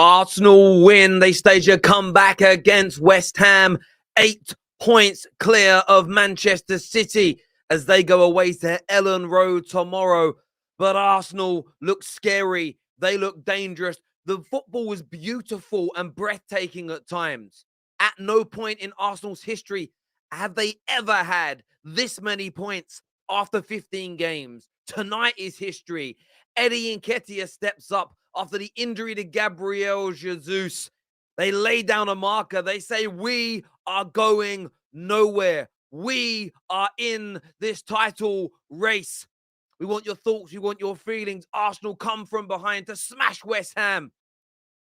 Arsenal win. They stage a comeback against West Ham. 8 points clear of Manchester City as they go away to Ellen Road tomorrow. But Arsenal look scary. They look dangerous. The football was beautiful and breathtaking at times. At no point in Arsenal's history have they ever had this many points after 15 games. Tonight is history. Eddie Nketiah steps up after the injury to Gabriel Jesus. They lay down a marker. They say, we are going nowhere. We are in this title race. We want your thoughts. We want your feelings. Arsenal come from behind to smash West Ham.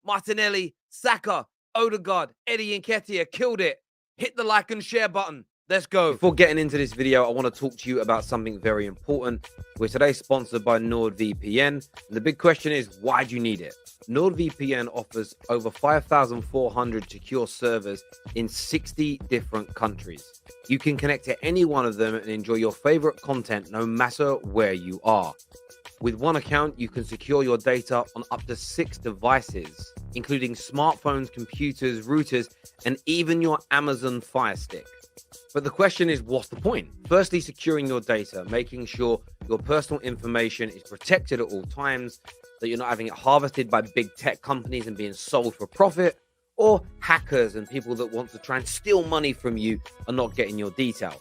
Martinelli, Saka, Odegaard, Eddie Nketiah killed it. Hit the like and share button. Let's go. Before getting into this video, I want to talk to you about something very important. We're today sponsored by NordVPN. And the big question is, why do you need it? NordVPN offers over 5,400 secure servers in 60 different countries. You can connect to any one of them and enjoy your favorite content no matter where you are. With one account, you can secure your data on up to 6 devices, including smartphones, computers, routers, and even your Amazon Fire Stick. But the question is, what's the point? Firstly, securing your data, making sure your personal information is protected at all times, that you're not having it harvested by big tech companies and being sold for profit, or hackers and people that want to try and steal money from you and not getting your details.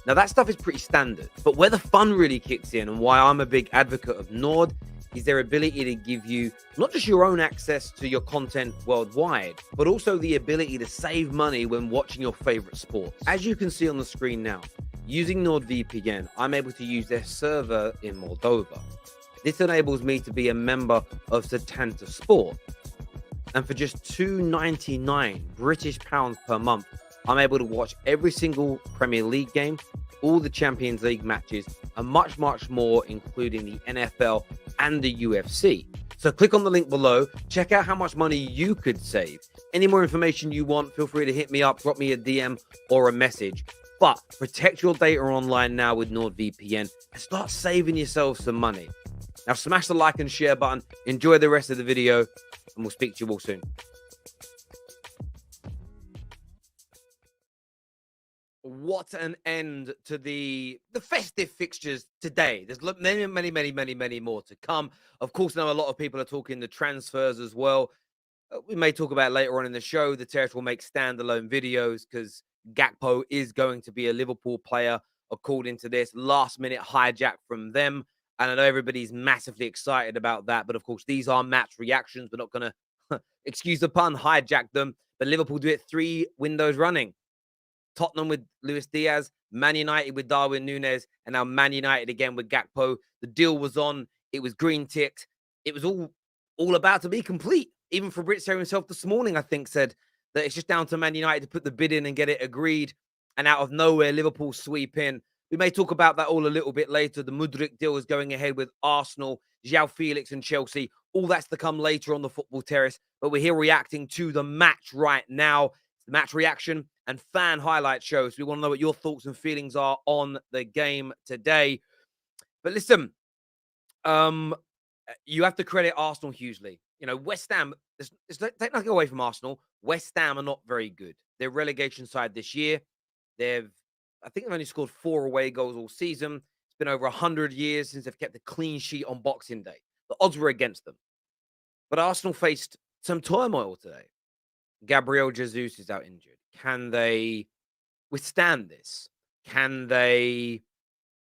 Now, that stuff is pretty standard, but where the fun really kicks in and why I'm a big advocate of Nord is their ability to give you not just your own access to your content worldwide, but also the ability to save money when watching your favorite sports. As you can see on the screen now, using NordVPN, I'm able to use their server in Moldova. This enables me to be a member of Setanta Sport. And for just £2.99 British pounds per month, I'm able to watch every single Premier League game, all the Champions League matches, and much, much more, including the NFL and the UFC. So click on the link below, check out how much money you could save. Any more information you want, feel free to hit me up, drop me a DM or a message. But protect your data online now with NordVPN and start saving yourself some money. Now smash the like and share button, enjoy the rest of the video, and we'll speak to you all soon. What an end to the festive fixtures today. There's many more to come. Of course, now a lot of people are talking the transfers as well. We may talk about later on in the show. The Terrace will make standalone videos because Gakpo is going to be a Liverpool player, according to this last-minute hijack from them. And I know everybody's massively excited about that. But, of course, these are match reactions. We're not going to, excuse the pun, hijack them. But Liverpool do it 3 windows running. Tottenham with Luis Diaz, Man United with Darwin Núñez, and now Man United again with Gakpo. The deal was on. It was green ticked. It was all about to be complete. Even Fabrizio himself this morning, I think, said that it's just down to Man United to put the bid in and get it agreed. And out of nowhere, Liverpool sweep in. We may talk about that all a little bit later. The Mudryk deal is going ahead with Arsenal, João Felix and Chelsea. All that's to come later on the Football Terrace. But we're here reacting to the match right now. The match reaction and fan highlight shows. We want to know what your thoughts and feelings are on the game today. But listen, you have to credit Arsenal hugely. You know, West Ham, take nothing away from Arsenal. West Ham are not very good. They're relegation side this year. I think they've only scored 4 away goals all season. It's been over 100 years since they've kept a clean sheet on Boxing Day. The odds were against them. But Arsenal faced some turmoil today. Gabriel Jesus is out injured. Can they withstand this? Can they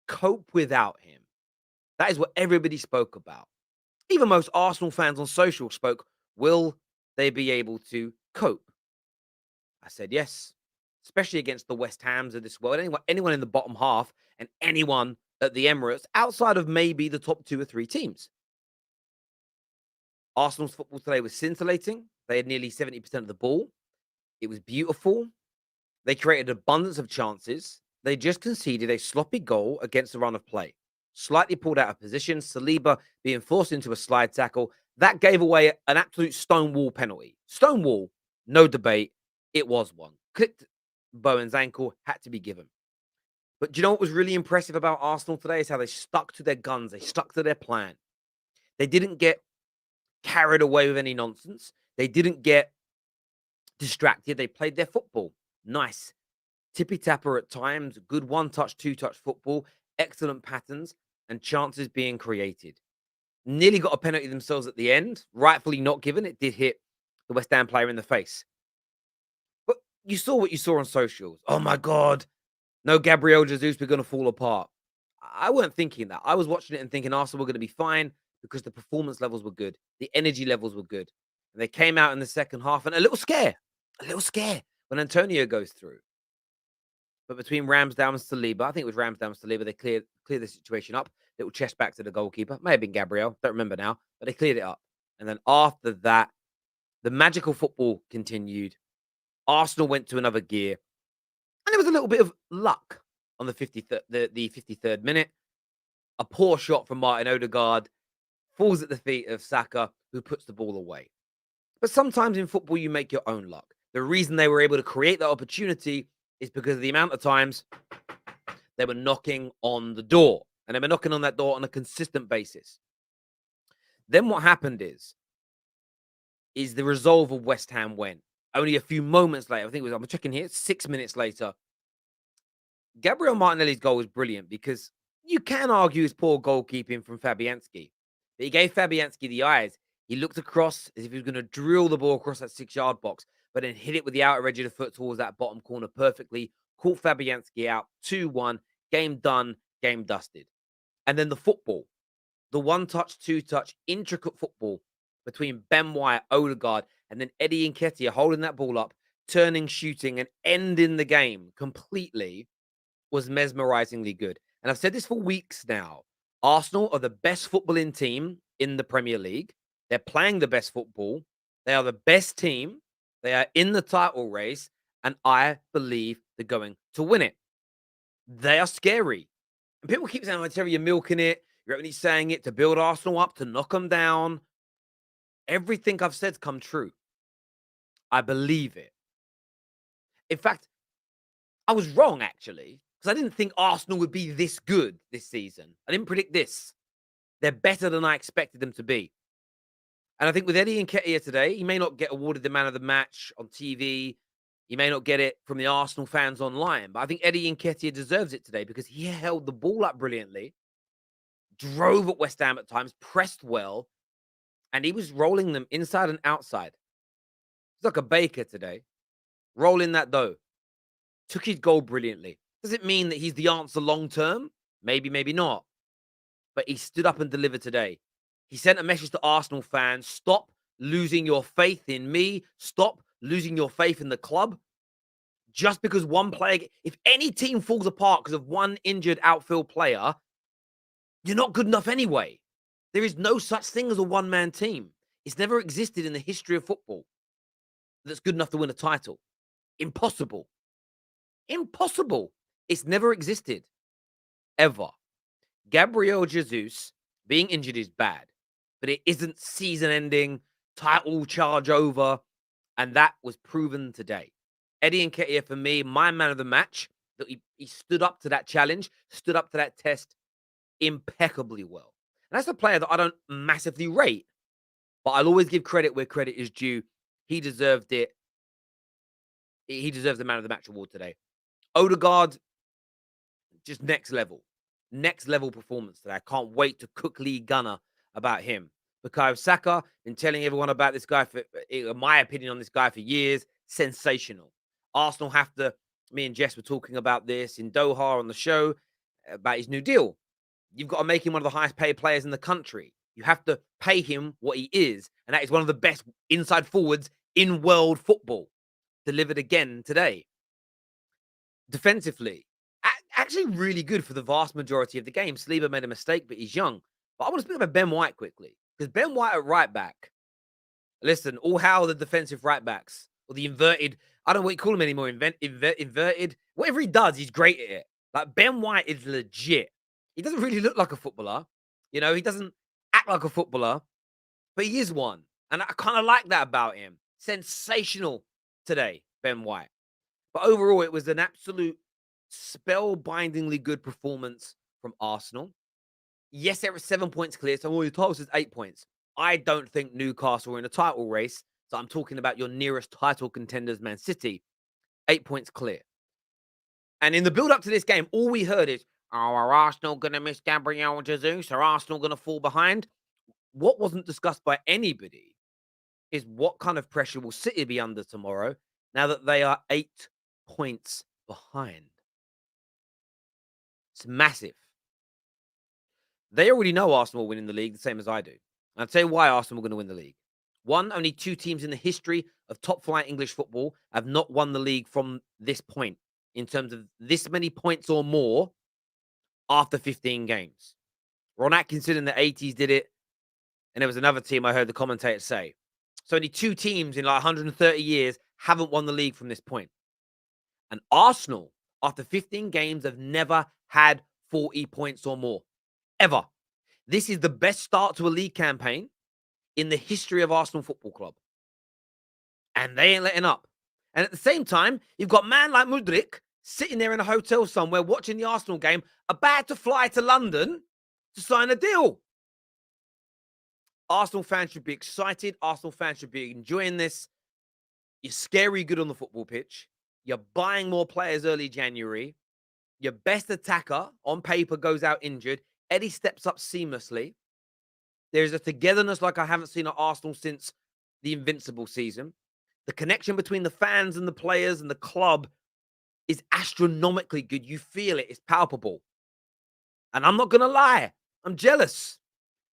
cope without him? That is what everybody spoke about. Even most Arsenal fans on social spoke, will they be able to cope? I said yes, especially against the West Hams of this world. Anyone in the bottom half and anyone at the Emirates outside of maybe the top 2 or 3 teams. Arsenal's football today was scintillating. They had nearly 70% of the ball. It was beautiful. They created abundance of chances. They just conceded a sloppy goal against the run of play. Slightly pulled out of position. Saliba being forced into a slide tackle. That gave away an absolute stonewall penalty. Stonewall, no debate. It was one. Clipped Bowen's ankle, had to be given. But do you know what was really impressive about Arsenal today is how they stuck to their guns. They stuck to their plan. They didn't get carried away with any nonsense. They didn't get distracted. They played their football. Nice. Tippy-tapper at times, good one-touch, two-touch football, excellent patterns, and chances being created. Nearly got a penalty themselves at the end, rightfully not given. It did hit the West Ham player in the face. But you saw what you saw on socials. Oh my God, no Gabriel Jesus, we're going to fall apart. I weren't thinking that. I was watching it and thinking Arsenal were going to be fine because the performance levels were good. The energy levels were good. And they came out in the second half and a little scare when Antonio goes through. But between Ramsdale and Saliba, I think it was Ramsdale and Saliba, they cleared the situation up. Little chest back to the goalkeeper. May have been Gabriel. Don't remember now. But they cleared it up. And then after that, the magical football continued. Arsenal went to another gear. And there was a little bit of luck on the 53rd minute. A poor shot from Martin Odegaard falls at the feet of Saka, who puts the ball away. But sometimes in football, you make your own luck. The reason they were able to create that opportunity is because of the amount of times they were knocking on the door. And they were knocking on that door on a consistent basis. Then what happened is the resolve of West Ham went. Only a few moments later, I think it was, I'm checking here, 6 minutes later, Gabriel Martinelli's goal was brilliant because you can argue his poor goalkeeping from Fabianski. But he gave Fabianski the eyes. He looked across as if he was going to drill the ball across that 6-yard box, but then hit it with the outer edge of the foot towards that bottom corner perfectly. Caught Fabianski out, 2-1, game done, game dusted. And then the football, the one-touch, two-touch, intricate football between Ben White, Odegaard, and then Eddie Nketiah holding that ball up, turning, shooting, and ending the game completely was mesmerizingly good. And I've said this for weeks now. Arsenal are the best footballing team in the Premier League. They're playing the best football. They are the best team. They are in the title race. And I believe they're going to win it. They are scary. And people keep saying, oh, Terry, you're milking it. You're only saying it to build Arsenal up, to knock them down. Everything I've said's come true. I believe it. In fact, I was wrong, actually, because I didn't think Arsenal would be this good this season. I didn't predict this. They're better than I expected them to be. And I think with Eddie Nketiah today, he may not get awarded the man of the match on TV. He may not get it from the Arsenal fans online. But I think Eddie Nketiah deserves it today because he held the ball up brilliantly, drove at West Ham at times, pressed well, and he was rolling them inside and outside. He's like a baker today. Rolling that dough. Took his goal brilliantly. Does it mean that he's the answer long term? Maybe, maybe not. But he stood up and delivered today. He sent a message to Arsenal fans. Stop losing your faith in me. Stop losing your faith in the club. Just because one player, if any team falls apart because of one injured outfield player, you're not good enough anyway. There is no such thing as a one-man team. It's never existed in the history of football that's good enough to win a title. Impossible. Impossible. It's never existed. Ever. Gabriel Jesus being injured is bad, but it isn't season-ending, title charge over, and that was proven today. Eddie Nketiah, for me, my man of the match, that he stood up to that challenge, stood up to that test impeccably well. And that's a player that I don't massively rate, but I'll always give credit where credit is due. He deserved it. He deserves the man of the match award today. Odegaard, just next level. Next level performance today. I can't wait to cook Lee Gunner about him. Bukayo Saka, been telling everyone about this guy for, in my opinion, on this guy for years. Sensational. Arsenal have to, me and Jess were talking about this in Doha on the show, about his new deal. You've got to make him one of the highest paid players in the country. You have to pay him what he is. And that is one of the best inside forwards in world football. Delivered again today. Defensively, actually really good for the vast majority of the game. Saliba made a mistake, but he's young. But I want to speak about Ben White quickly. Because Ben White at right back, listen, all how the defensive right backs, or the inverted, I don't know what you call him anymore, inverted. Whatever he does, he's great at it. Like, Ben White is legit. He doesn't really look like a footballer. You know, he doesn't act like a footballer, but he is one. And I kind of like that about him. Sensational today, Ben White. But overall, it was an absolute spellbindingly good performance from Arsenal. Yes, there were 7 points clear, so all your title says 8 points. I don't think Newcastle were in a title race, So I'm talking about your nearest title contenders, Man City, 8 points clear. And in the build-up to this game, all we heard is, oh, are Arsenal going to miss Gabriel Jesus? Are Arsenal going to fall behind? What wasn't discussed by anybody is what kind of pressure will City be under tomorrow now that they are 8 points behind. It's massive. They already know Arsenal will win in the league the same as I do. I'll tell you why Arsenal are going to win the league. One, only 2 teams in the history of top-flight English football have not won the league from this point in terms of this many points or more after 15 games. Ron Atkinson in the 80s did it, and there was another team I heard the commentator say. So only 2 teams in like 130 years haven't won the league from this point. And Arsenal, after 15 games, have never had 40 points or more. Ever. This is the best start to a league campaign in the history of Arsenal Football Club. And they ain't letting up. And at the same time, you've got a man like Mudryk sitting there in a hotel somewhere watching the Arsenal game, about to fly to London to sign a deal. Arsenal fans should be excited. Arsenal fans should be enjoying this. You're scary good on the football pitch. You're buying more players early January. Your best attacker on paper goes out injured. Eddie steps up seamlessly. There's a togetherness like I haven't seen at Arsenal since the Invincible season. The connection between the fans and the players and the club is astronomically good. You feel it. It's palpable. And I'm not going to lie. I'm jealous.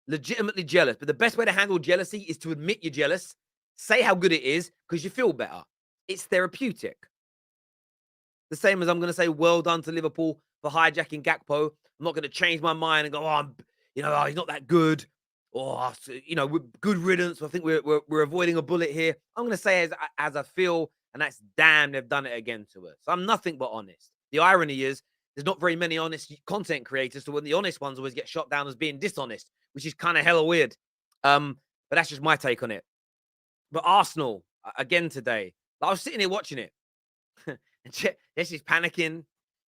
Legitimately jealous. But the best way to handle jealousy is to admit you're jealous. Say how good it is because you feel better. It's therapeutic. The same as I'm going to say well done to Liverpool for hijacking Gakpo. I'm not going to change my mind and go, he's not that good. Or, good riddance. I think we're avoiding a bullet here. I'm going to say as I feel, and that's damn, they've done it again to us. I'm nothing but honest. The irony is there's not very many honest content creators, so when the honest ones always get shot down as being dishonest, which is kind of hella weird. But that's just my take on it. But Arsenal, again today, I was sitting here watching it. And she's panicking.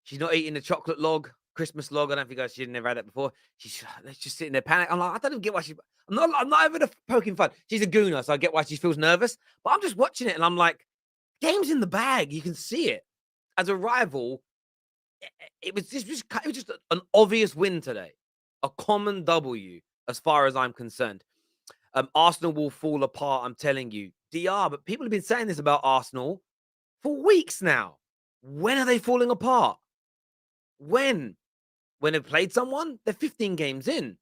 She's not eating the chocolate log, Christmas log. I don't think she'd never had that before. She's just sitting there panicking. I'm like, I don't even get why she's. I'm not even poking fun. She's a gooner, so I get why she feels nervous. But I'm just watching it, and I'm like, game's in the bag. You can see it. As a rival, it was just an obvious win today, a common W as far as I'm concerned. Arsenal will fall apart. I'm telling you, but people have been saying this about Arsenal for weeks now. When are they falling apart? When they've played someone, they're 15 games in.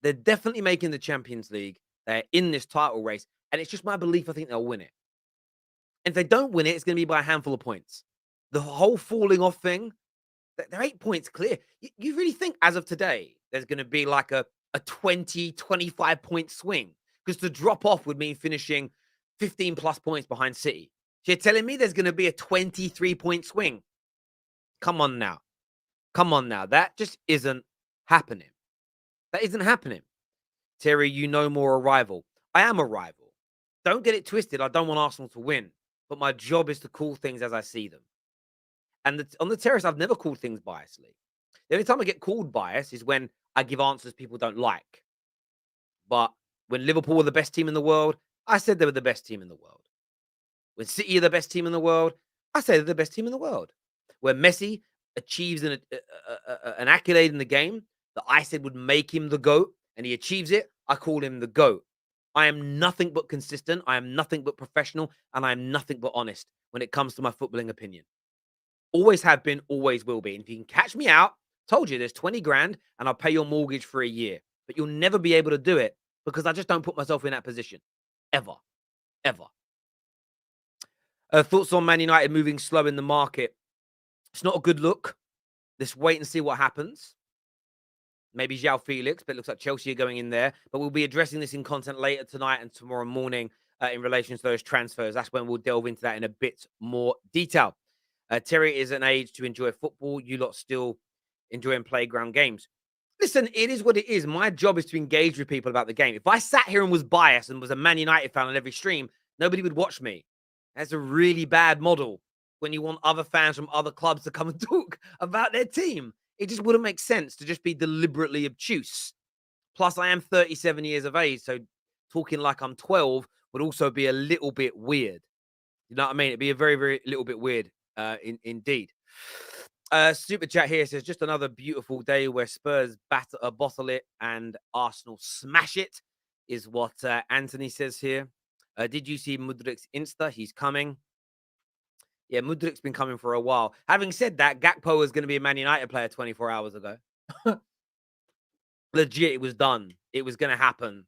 They're definitely making the Champions League. They're in this title race. And it's just my belief I think they'll win it. And if they don't win it, it's going to be by a handful of points. The whole falling off thing, they're 8 points clear. You really think as of today, there's going to be like a 20, 25 point swing? Because to drop off would mean finishing 15 plus points behind City. So you're telling me there's going to be a 23 point swing? Come on now. That just isn't happening. That isn't happening. Terry, more a rival. I am a rival. Don't get it twisted. I don't want Arsenal to win. But my job is to call things as I see them. And on the terrace, I've never called things biasly. The only time I get called bias is when I give answers people don't like. But when Liverpool were the best team in the world, I said they were the best team in the world. When City are the best team in the world, I say they're the best team in the world. When Messi achieves an accolade in the game that I said would make him the GOAT, and he achieves it, I call him the GOAT. I am nothing but consistent. I am nothing but professional, and I am nothing but honest when it comes to my footballing opinion. Always have been, always will be. And if you can catch me out, told you there's 20 grand and I'll pay your mortgage for a year. But you'll never be able to do it because I just don't put myself in that position. Ever. Thoughts on Man United moving slow in the market? It's not a good look. Let's wait and see what happens. Maybe João Felix, but it looks like Chelsea are going in there. But we'll be addressing this in content later tonight and tomorrow morning in relation to those transfers. That's when we'll delve into that in a bit more detail. Terry is an age to enjoy football. You lot still enjoying playground games. Listen, it is what it is. My job is to engage with people about the game. If I sat here and was biased and was a Man United fan on every stream, nobody would watch me. That's a really bad model when you want other fans from other clubs to come and talk about their team. It just wouldn't make sense to just be deliberately obtuse. Plus, I am 37 years of age, so talking like I'm 12 would also be a little bit weird. You know what I mean? It'd be a very, very little bit weird, indeed. Super chat here says just another beautiful day where Spurs bottle it and Arsenal smash it, is what Anthony says here. Did you see Mudrik's Insta? He's coming. Yeah, Mudrik's been coming for a while. Having said that, Gakpo was going to be a Man United player 24 hours ago. Legit, it was done. It was going to happen.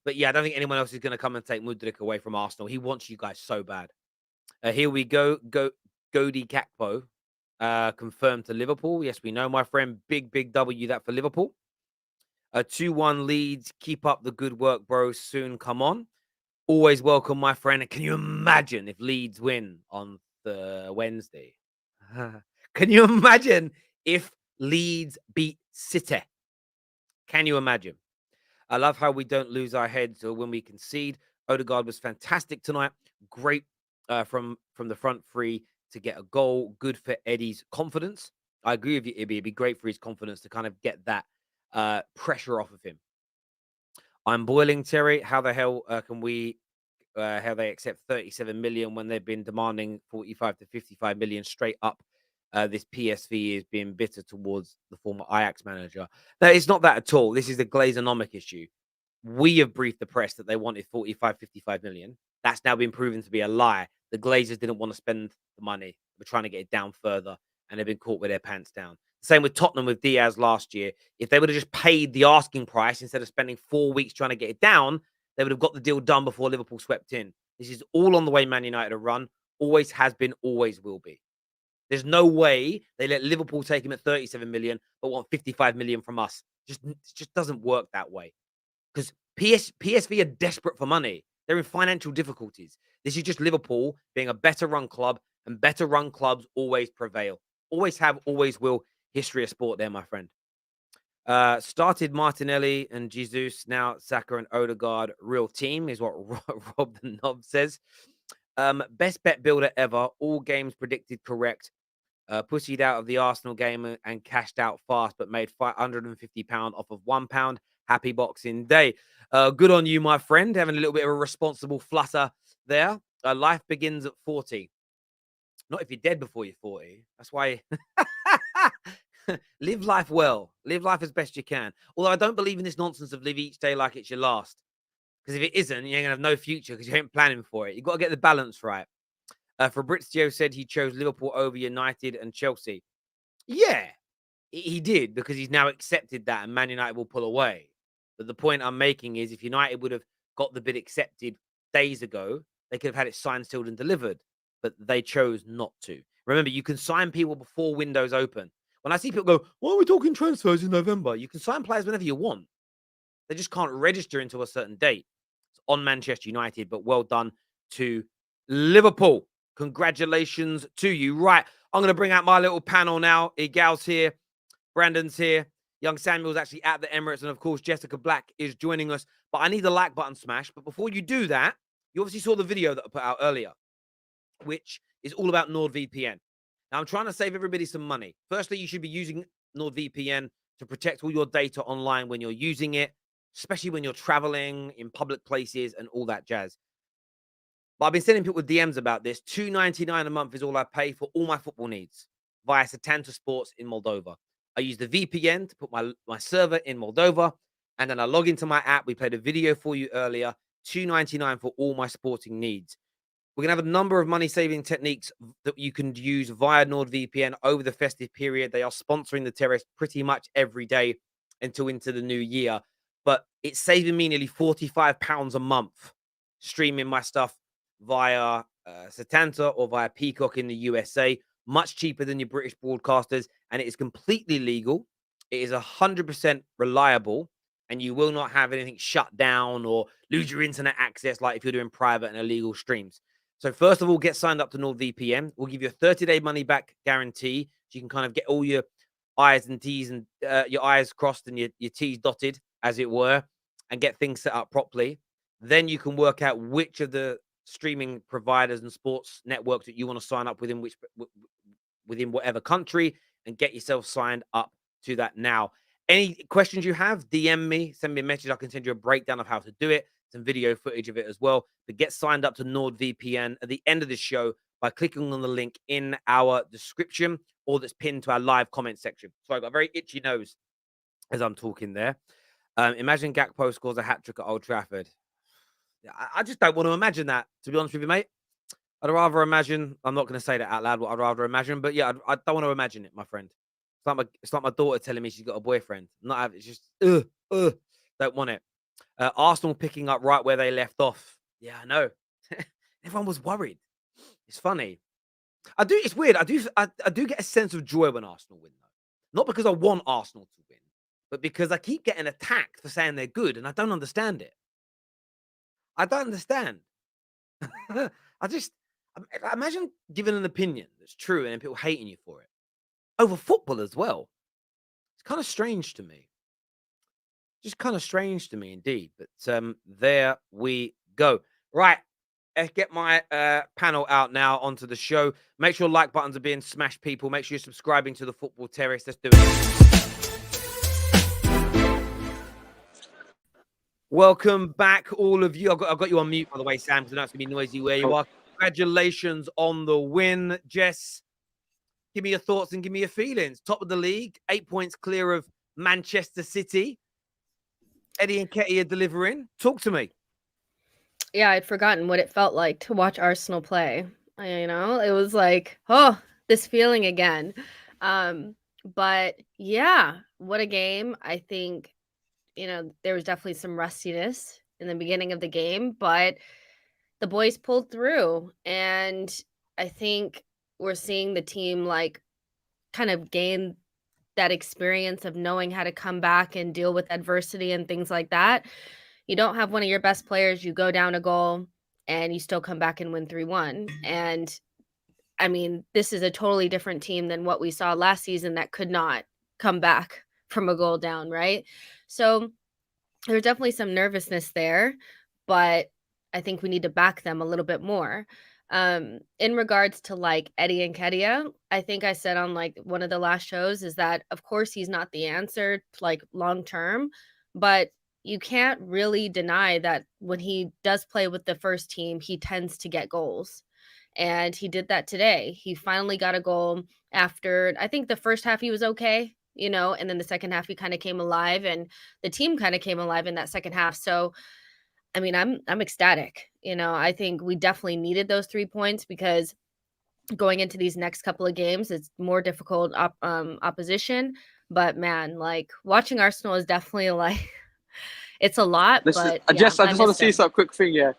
But yeah, I don't think anyone else is going to come and take Mudrik away from Arsenal. He wants you guys so bad. Here we go. Godi Gakpo confirmed to Liverpool. Yes, we know, my friend. Big W that for Liverpool. 2-1 leads. Keep up the good work, bro. Soon come on. Always welcome, my friend. And can you imagine if Leeds win on the Wednesday? Can you imagine if Leeds beat City? Can you imagine? I love how we don't lose our heads or when we concede. Odegaard was fantastic tonight. Great from the front three to get a goal. Good for Eddie's confidence. I agree with you, Ibby. It'd be great for his confidence to kind of get that pressure off of him. I'm boiling, Terry. How the hell can we how they accept 37 million when they've been demanding 45 to 55 million straight up? This PSV is being bitter towards the former Ajax manager. No, it's not that at all. This is the Glazonomic issue. We have briefed the press that they wanted 45, 55 million. That's now been proven to be a lie. The Glazers didn't want to spend the money. We're trying to get it down further, and they've been caught with their pants down. Same with Tottenham with Diaz last year. If they would have just paid the asking price instead of spending 4 weeks trying to get it down, they would have got the deal done before Liverpool swept in. This is all on the way Man United are run. Always has been, always will be. There's no way they let Liverpool take him at 37 million, but want 55 million from us. It just doesn't work that way. Because PSV are desperate for money. They're in financial difficulties. This is just Liverpool being a better run club, and better run clubs always prevail. Always have, always will. History of sport there, my friend. Started Martinelli and Jesus, now Saka and Odegaard. Real team is what Rob the Knob says. Best bet builder ever. All games predicted correct. Pussied out of the Arsenal game and cashed out fast, but made £550 off of £1. Happy Boxing Day. Good on you, my friend. Having a little bit of a responsible flutter there. Life begins at 40. Not if you're dead before you're 40. That's why. Live life well. Live life as best you can. Although I don't believe in this nonsense of live each day like it's your last. Because if it isn't, you're going to have no future because you ain't planning for it. You've got to get the balance right. Fabrizio said he chose Liverpool over United and Chelsea. Yeah, he did, because he's now accepted that and Man United will pull away. But the point I'm making is if United would have got the bid accepted days ago, they could have had it signed, sealed and delivered. But they chose not to. Remember, you can sign people before windows open. When I see people go, why are we talking transfers in November? You can sign players whenever you want. They just can't register until a certain date. It's on Manchester United, but well done to Liverpool. Congratulations to you. Right, I'm going to bring out my little panel now. Igal's here. Brandon's here. Young Samuel's actually at the Emirates. And, of course, Jessica Black is joining us. But I need the like button smash. But before you do that, you obviously saw the video that I put out earlier, which is all about NordVPN. Now, I'm trying to save everybody some money. Firstly, you should be using NordVPN to protect all your data online when you're using it, especially when you're traveling in public places and all that jazz. But I've been sending people DMs about this. $2.99 a month is all I pay for all my football needs via Setanta Sports in Moldova. I use the VPN to put my server in Moldova, and then I log into my app. We played a video for you earlier. $2.99 for all my sporting needs. We're going to have a number of money-saving techniques that you can use via NordVPN over the festive period. They are sponsoring the Terrace pretty much every day until into the new year. But it's saving me nearly £45 a month streaming my stuff via Setanta or via Peacock in the USA. Much cheaper than your British broadcasters. And it is completely legal. It is 100% reliable. And you will not have anything shut down or lose your internet access like if you're doing private and illegal streams. So first of all, get signed up to NordVPN. We'll give you a 30-day money-back guarantee. So you can kind of get all your I's and T's and your I's crossed and your T's dotted, as it were, and get things set up properly. Then you can work out which of the streaming providers and sports networks that you want to sign up within whatever country, and get yourself signed up to that now. Any questions you have, DM me, send me a message. I can send you a breakdown of how to do it. some video footage of it as well. But get signed up to NordVPN at the end of the show by clicking on the link in our description or that's pinned to our live comment section. So I've got a very itchy nose as I'm talking there. Imagine Gakpo scores a hat-trick at Old Trafford. I just don't want to imagine that, to be honest with you, mate. I'd rather imagine, I'm not going to say that out loud, what I'd rather imagine, but yeah, I don't want to imagine it, my friend. It's like my daughter telling me she's got a boyfriend. It's just, don't want it. Arsenal picking up right where they left off. Yeah, I know. Everyone was worried. It's funny. It's weird. I do get a sense of joy when Arsenal win, though. Not because I want Arsenal to win, but because I keep getting attacked for saying they're good, and I don't understand it. I don't understand. Imagine giving an opinion that's true and then people hating you for it. Over football as well. It's kind of strange to me. Just kind of strange to me indeed. But there we go. Right. Let's get my panel out now onto the show. Make sure like buttons are being smashed, people. Make sure you're subscribing to the Football Terrace. Let's do it. Welcome back, all of you. I've got you on mute, by the way, Sam, because I know it's going to be noisy where you are. Congratulations on the win, Jess. Give me your thoughts and give me your feelings. Top of the league, 8 points clear of Manchester City. Eddie Nketiah delivering. Talk to me. Yeah, I'd forgotten what it felt like to watch Arsenal play. It was like, oh, this feeling again. But yeah, what a game. I think, there was definitely some rustiness in the beginning of the game, but the boys pulled through. And I think we're seeing the team kind of gain that experience of knowing how to come back and deal with adversity and things like that. You don't have one of your best players, you go down a goal and you still come back and win 3-1. And I mean, this is a totally different team than what we saw last season that could not come back from a goal down, right? So there's definitely some nervousness there, but I think we need to back them a little bit more. In regards to Eddie Nketiah, I think I said on one of the last shows is that of course he's not the answer long term, but you can't really deny that when he does play with the first team, he tends to get goals. And he did that today. He finally got a goal after, I think the first half he was okay, and then the second half he kind of came alive, and the team kind of came alive in that second half. So, I mean, I'm ecstatic. I think we definitely needed those 3 points because going into these next couple of games, it's more difficult opposition. But man, watching Arsenal is definitely it's a lot. But I just want to say some quick thing, yeah.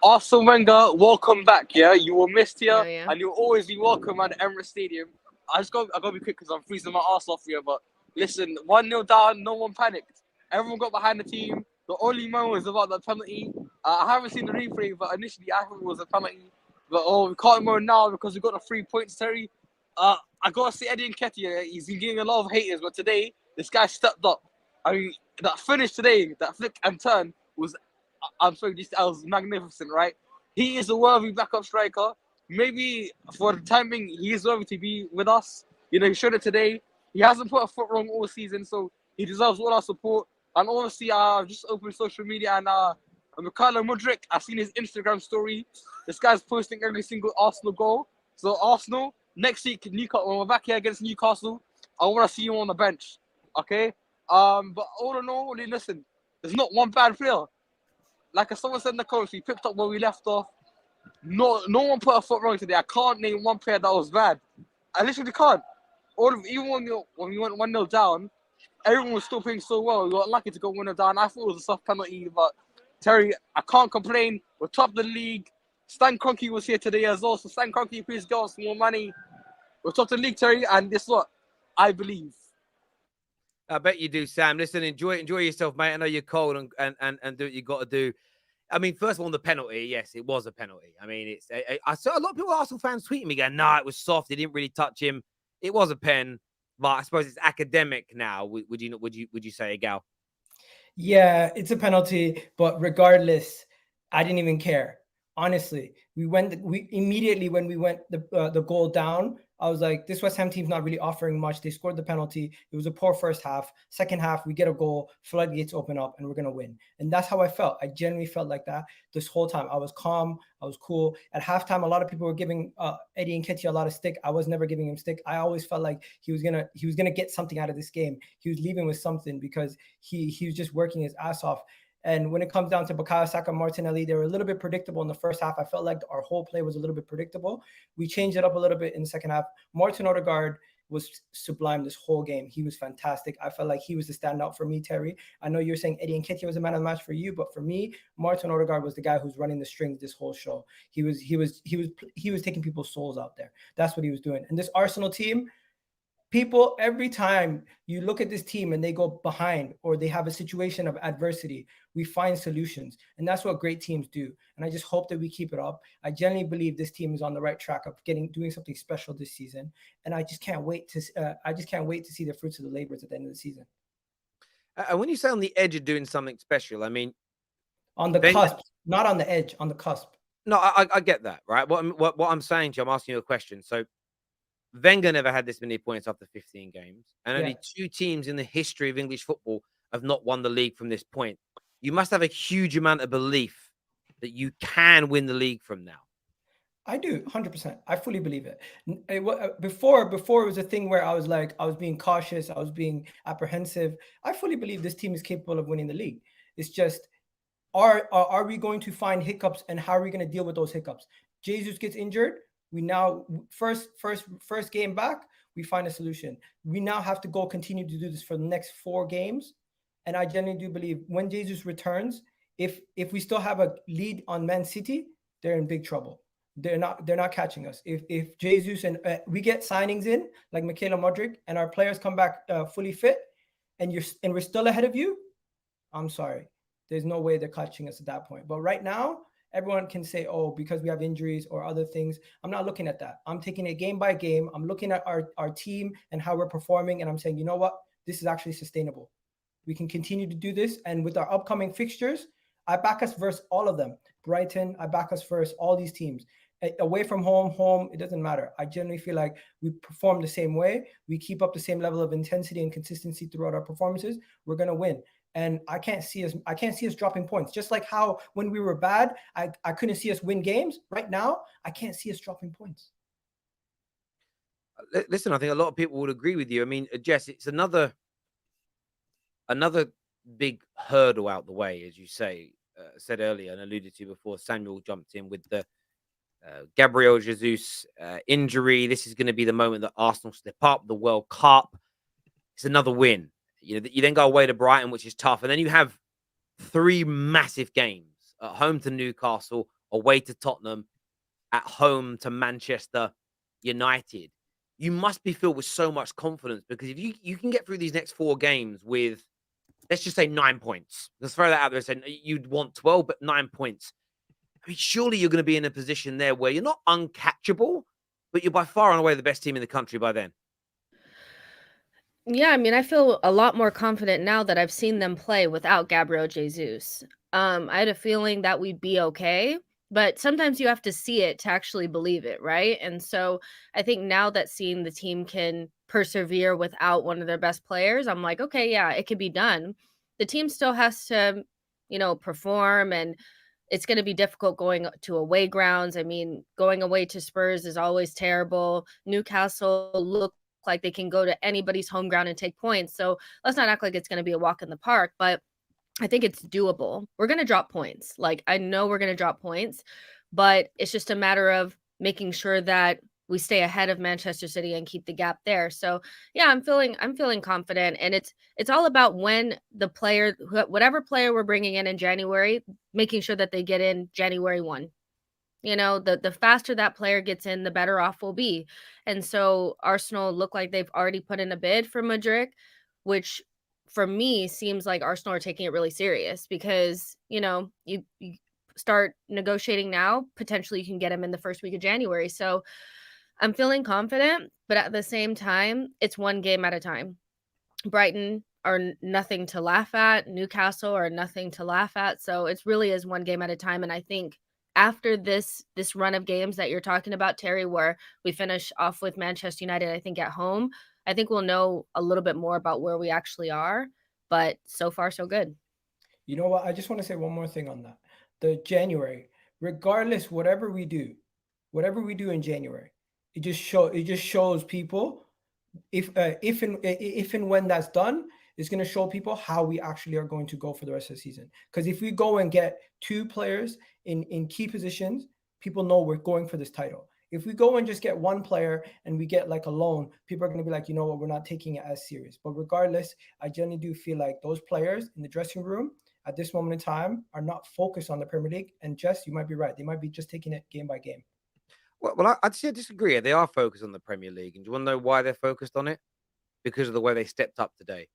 Arsene Wenger, welcome back, yeah. You were missed here, and you'll always be welcome at the Emirates Stadium. I gotta be quick because I'm freezing my ass off here. But listen, 1-0 down, no one panicked. Everyone got behind the team. The only moment was about the penalty. I haven't seen the replay, but initially I thought it was a penalty. But we can't more now because we got the 3 points, Terry. I gotta say Eddie Nketiah, he's been getting a lot of haters, but today this guy stepped up. I mean, that finish today, that flick and turn was. I'm sorry, that was magnificent, right? He is a worthy backup striker. Maybe for the time being, he is worthy to be with us. He showed it today. He hasn't put a foot wrong all season, so he deserves all our support. And obviously, I've just opened social media and Mikhailo Mudryk, I've seen his Instagram story. This guy's posting every single Arsenal goal. So Arsenal, next week, Newcastle, when we're back here against Newcastle, I want to see you on the bench, okay? But all in all, listen, there's not one bad player. Like someone said in the comments, we picked up where we left off. No one put a foot wrong today. I can't name one player that was bad. I literally can't. Even when we went 1-0 down, everyone was still playing so well. We got lucky to go 1-0 down. I thought it was a soft penalty, but Terry, I can't complain. We're top of the league. Stan Kroenke was here today as well. So Stan Kroenke, please give us more money. We're top of the league, Terry, and this is what I believe. I bet you do, Sam. Listen, enjoy yourself, mate. I know you're cold and do what you got to do. I mean, first of all, on the penalty, yes, it was a penalty. I mean, I saw a lot of people, Arsenal fans, tweeting me going, "Nah, it was soft. He didn't really touch him. It was a pen." But I suppose it's academic now. Would you say, Gal? Yeah, it's a penalty, but regardless, I didn't even care. Honestly, we immediately when we went the goal down, I was like, this West Ham team's not really offering much. They scored the penalty. It was a poor first half. Second half, we get a goal, floodgates open up, and we're going to win. And that's how I felt. I genuinely felt like that this whole time. I was calm. I was cool. At halftime, a lot of people were giving Eddie Nketiah a lot of stick. I was never giving him stick. I always felt like he was gonna get something out of this game. He was leaving with something because he was just working his ass off. And when it comes down to Bukayo Saka, Martinelli, they were a little bit predictable in the first half. I felt like our whole play was a little bit predictable. We changed it up a little bit in the second half. Martin Odegaard was sublime this whole game. He was fantastic. I felt like he was the standout for me, Terry. I know you're saying Eddie Nketiah was a man of the match for you, but for me, Martin Odegaard was the guy who's running the strings this whole show. He was taking people's souls out there. That's what he was doing. And this Arsenal team, people, every time you look at this team and they go behind or they have a situation of adversity, we find solutions. And that's what great teams do. And I just hope that we keep it up. I genuinely believe this team is on the right track of doing something special this season. And I just can't wait to see the fruits of the labors at the end of the season. And when you say on the edge of doing something special, I mean, on the cusp, not on the edge, on the cusp. No, I get that, right? What I'm saying to you, I'm asking you a question. So Wenger never had this many points after 15 games, and only 2 teams in the history of English football have not won the league from this point. You must have a huge amount of belief that you can win the league from now. I do, 100%. I fully believe it. Before it was a thing where I was being cautious, I was being apprehensive. I fully believe this team is capable of winning the league. It's just, are we going to find hiccups, and how are we going to deal with those hiccups? Jesus gets injured. We now first game back, we find a solution. We now have to continue to do this for the next 4 games. And I genuinely do believe when Jesus returns, if we still have a lead on Man City, they're in big trouble. They're not catching us. If Jesus and we get signings in like Michaela Modric and our players come back fully fit, and we're still ahead of you, I'm sorry. There's no way they're catching us at that point. But right now, everyone can say, oh, because we have injuries or other things. I'm not looking at that. I'm taking it game by game. I'm looking at our team and how we're performing. And I'm saying, you know what? This is actually sustainable. We can continue to do this. And with our upcoming fixtures, I back us versus all of them. Brighton, I back us versus all these teams. Away from home, it doesn't matter. I generally feel like we perform the same way. We keep up the same level of intensity and consistency throughout our performances. We're going to win. And I can't see us dropping points. Just like how when we were bad, I couldn't see us win games. Right now, I can't see us dropping points. Listen, I think a lot of people would agree with you. I mean, Jess, it's another big hurdle out the way, as you said earlier and alluded to before. Samuel jumped in with the Gabriel Jesus injury. This is going to be the moment that Arsenal step up. The World Cup. It's another win. You then go away to Brighton, which is tough. And then you have 3 massive games at home to Newcastle, away to Tottenham, at home to Manchester United. You must be filled with so much confidence, because if you can get through these next 4 games with, let's just say 9 points. Let's throw that out there and say you'd want 12, but 9 points. I mean, surely you're going to be in a position there where you're not uncatchable, but you're by far and away the best team in the country by then. Yeah, I mean, I feel a lot more confident now that I've seen them play without Gabriel Jesus. I had a feeling that we'd be okay, but sometimes you have to see it to actually believe it, right? And so I think now that seeing the team can persevere without one of their best players, I'm like, okay, yeah, it can be done. The team still has to, perform, and it's going to be difficult going to away grounds. I mean, going away to Spurs is always terrible. Newcastle look like they can go to anybody's home ground and take points. So let's not act like it's going to be a walk in the park, but I think it's doable. We're going to drop points. Like, I know we're going to drop points, but it's just a matter of making sure that we stay ahead of Manchester City and keep the gap there. So yeah, I'm feeling confident, and it's all about when the player, whatever player we're bringing in January, making sure that they get in January 1. The faster that player gets in, the better off we'll be. And so Arsenal look like they've already put in a bid for Madrid, which for me seems like Arsenal are taking it really serious, because, you start negotiating now, potentially you can get him in the first week of January. So I'm feeling confident, but at the same time, it's one game at a time. Brighton are nothing to laugh at. Newcastle are nothing to laugh at. So it really is one game at a time. And I think after this run of games that you're talking about, Terry, where we finish off with Manchester United, I think at home, I think we'll know a little bit more about where we actually are. But so far, so good. You know what? I just want to say one more thing on that. The January, regardless, whatever we do in January, it just shows people if and when that's done, it's going to show people how we actually are going to go for the rest of the season. Because if we go and get 2 players in key positions, people know we're going for this title. If we go and just get 1 player and we get like a loan, people are going to be like, you know what, we're not taking it as serious. But regardless, I genuinely do feel like those players in the dressing room at this moment in time are not focused on the Premier League. And Jess, you might be right. They might be just taking it game by game. Well, I'd say I disagree. They are focused on the Premier League. And do you want to know why they're focused on it? Because of the way they stepped up today.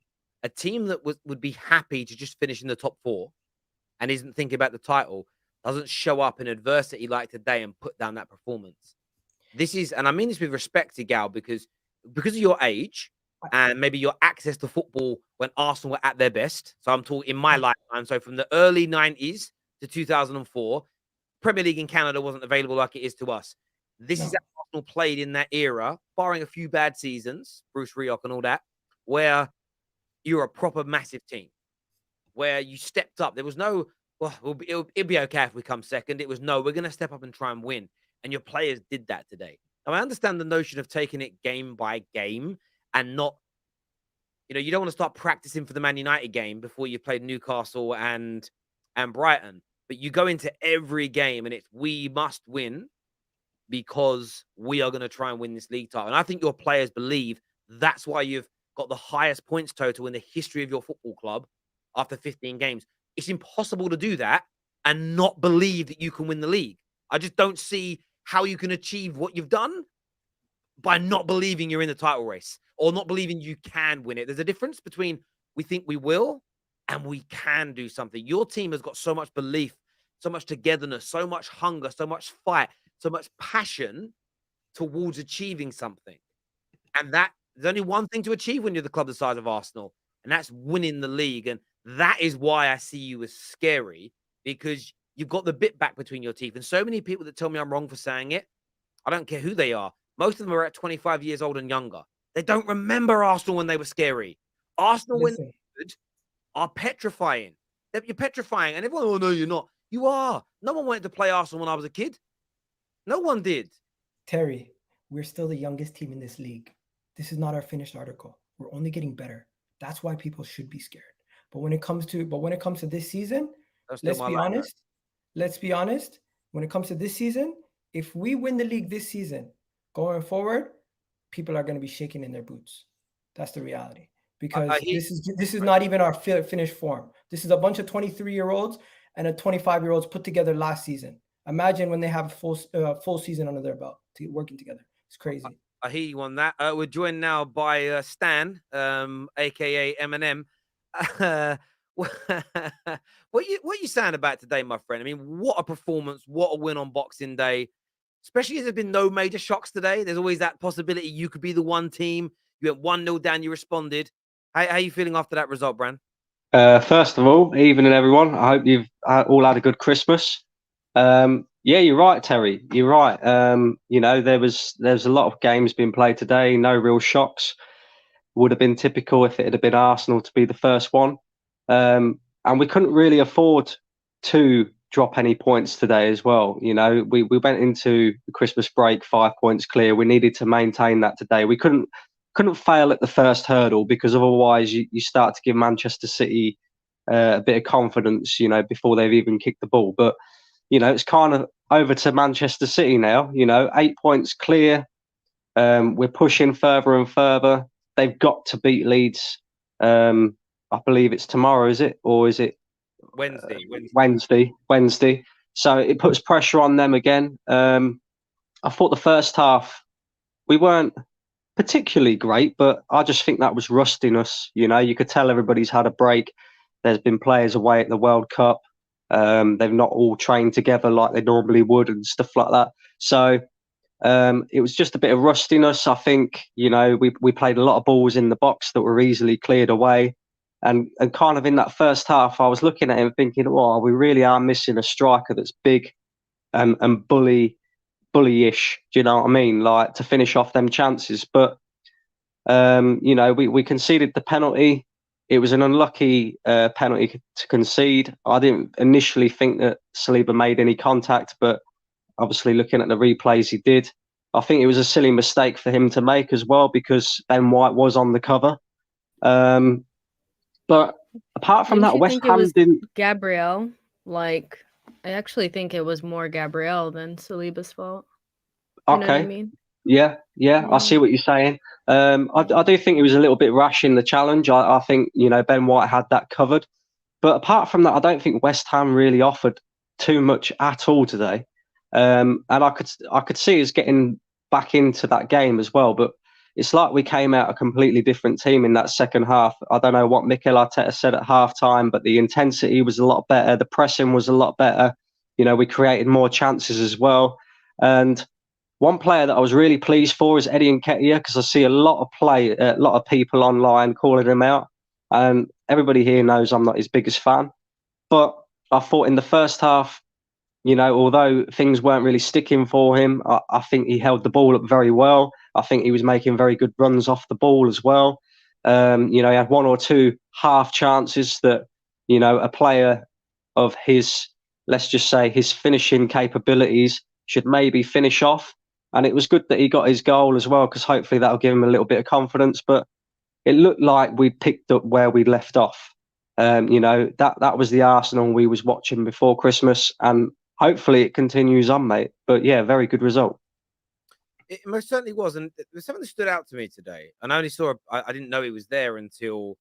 A team that would be happy to just finish in the top 4 and isn't thinking about the title doesn't show up in adversity like today and put down that performance. This is, and I mean this with respect to Gal, because of your age and maybe your access to football when Arsenal were at their best. So I'm talking in my lifetime. So from the early 90s to 2004, Premier League in Canada wasn't available like it is to us. This is how Arsenal played in that era, barring a few bad seasons, Bruce Rioch and all that, where you're a proper massive team, where you stepped up. There was no, well, it'll be okay if we come second. It was, no, we're going to step up and try and win. And your players did that today. Now, I understand the notion of taking it game by game and not, you don't want to start practicing for the Man United game before you played Newcastle and Brighton. But you go into every game and it's, we must win because we are going to try and win this league title. And I think your players believe that's why you've got the highest points total in the history of your football club after 15 games. It's impossible to do that and not believe that you can win the league. I just don't see how you can achieve what you've done by not believing you're in the title race or not believing you can win it. There's a difference between we think we will and we can do something. Your team has got so much belief, so much togetherness, so much hunger, so much fight, so much passion towards achieving something. And that there's only one thing to achieve when you're the club the size of Arsenal, and that's winning the league. And that is why I see you as scary, because you've got the bit back between your teeth. And so many people that tell me I'm wrong for saying it, I don't care who they are. Most of them are at 25 years old and younger. They don't remember Arsenal when they were scary. Arsenal, when they're good, are petrifying. You're petrifying. And everyone, oh, no, you're not. You are. No one wanted to play Arsenal when I was a kid. No one did. Terry, we're still the youngest team in this league. This is not our finished article. We're only getting better. That's why people should be scared. But when it comes to this season, let's be honest. When it comes to this season, if we win the league this season, going forward, people are going to be shaking in their boots. That's the reality. Because this is not even our finished form. This is a bunch of 23-year-olds and a 25-year-olds put together last season. Imagine when they have a full season under their belt working together. It's crazy. I hear you on that. We're joined now by Stan, aka Eminem. What you saying about today, my friend? I mean, what a performance! What a win on Boxing Day. Especially as there's been no major shocks today. There's always that possibility you could be the one team. You went 1-0 down. You responded. How are you feeling after that result, Bran? First of all, evening everyone. I hope you've all had a good Christmas. Yeah, you're right, Terry. You're right. There's a lot of games being played today. No real shocks. Would have been typical if it had been Arsenal to be the first one. And we couldn't really afford to drop any points today as well. We went into the Christmas break 5 points clear. We needed to maintain that today. We couldn't fail at the first hurdle, because otherwise you start to give Manchester City a bit of confidence, before they've even kicked the ball. But it's kind of over to Manchester City now. 8 points clear. We're pushing further and further. They've got to beat Leeds. I believe it's tomorrow, is it? Or is it Wednesday? So it puts pressure on them again. I thought the first half we weren't particularly great, but I just think that was rustiness. You could tell everybody's had a break. There's been players away at the World Cup. They've not all trained together like they normally would and stuff like that. So it was just a bit of rustiness. I think, we played a lot of balls in the box that were easily cleared away. And kind of in that first half, I was looking at him thinking, we really are missing a striker that's big and bullyish. Do you know what I mean? Like to finish off them chances. But we conceded the penalty. It was an unlucky penalty to concede. I didn't initially think that Saliba made any contact, but obviously looking at the replays, he did. I think it was a silly mistake for him to make as well because Ben White was on the cover. But apart from that, West Ham didn't. Gabriel, I actually think it was more Gabriel than Saliba's fault. You know what I mean? Yeah, I see what you're saying. I do think he was a little bit rash in the challenge. I think Ben White had that covered, but apart from that, I don't think West Ham really offered too much at all today. And I could see us getting back into that game as well, but it's like we came out a completely different team in that second half. I don't know what Mikel Arteta said at halftime, but the intensity was a lot better. The pressing was a lot better. We created more chances as well. And one player that I was really pleased for is Eddie Nketiah, because I see a lot of people online calling him out, and everybody here knows I'm not his biggest fan. But I thought in the first half, although things weren't really sticking for him, I think he held the ball up very well. I think he was making very good runs off the ball as well. He had one or two half chances that, a player of his, let's just say, his finishing capabilities should maybe finish off. And it was good that he got his goal as well, because hopefully that'll give him a little bit of confidence. But it looked like we picked up where we left off. That was the Arsenal we was watching before Christmas, and hopefully it continues on, mate. But yeah, very good result. It most certainly was, and there's something that stood out to me today. And I only I didn't know he was there until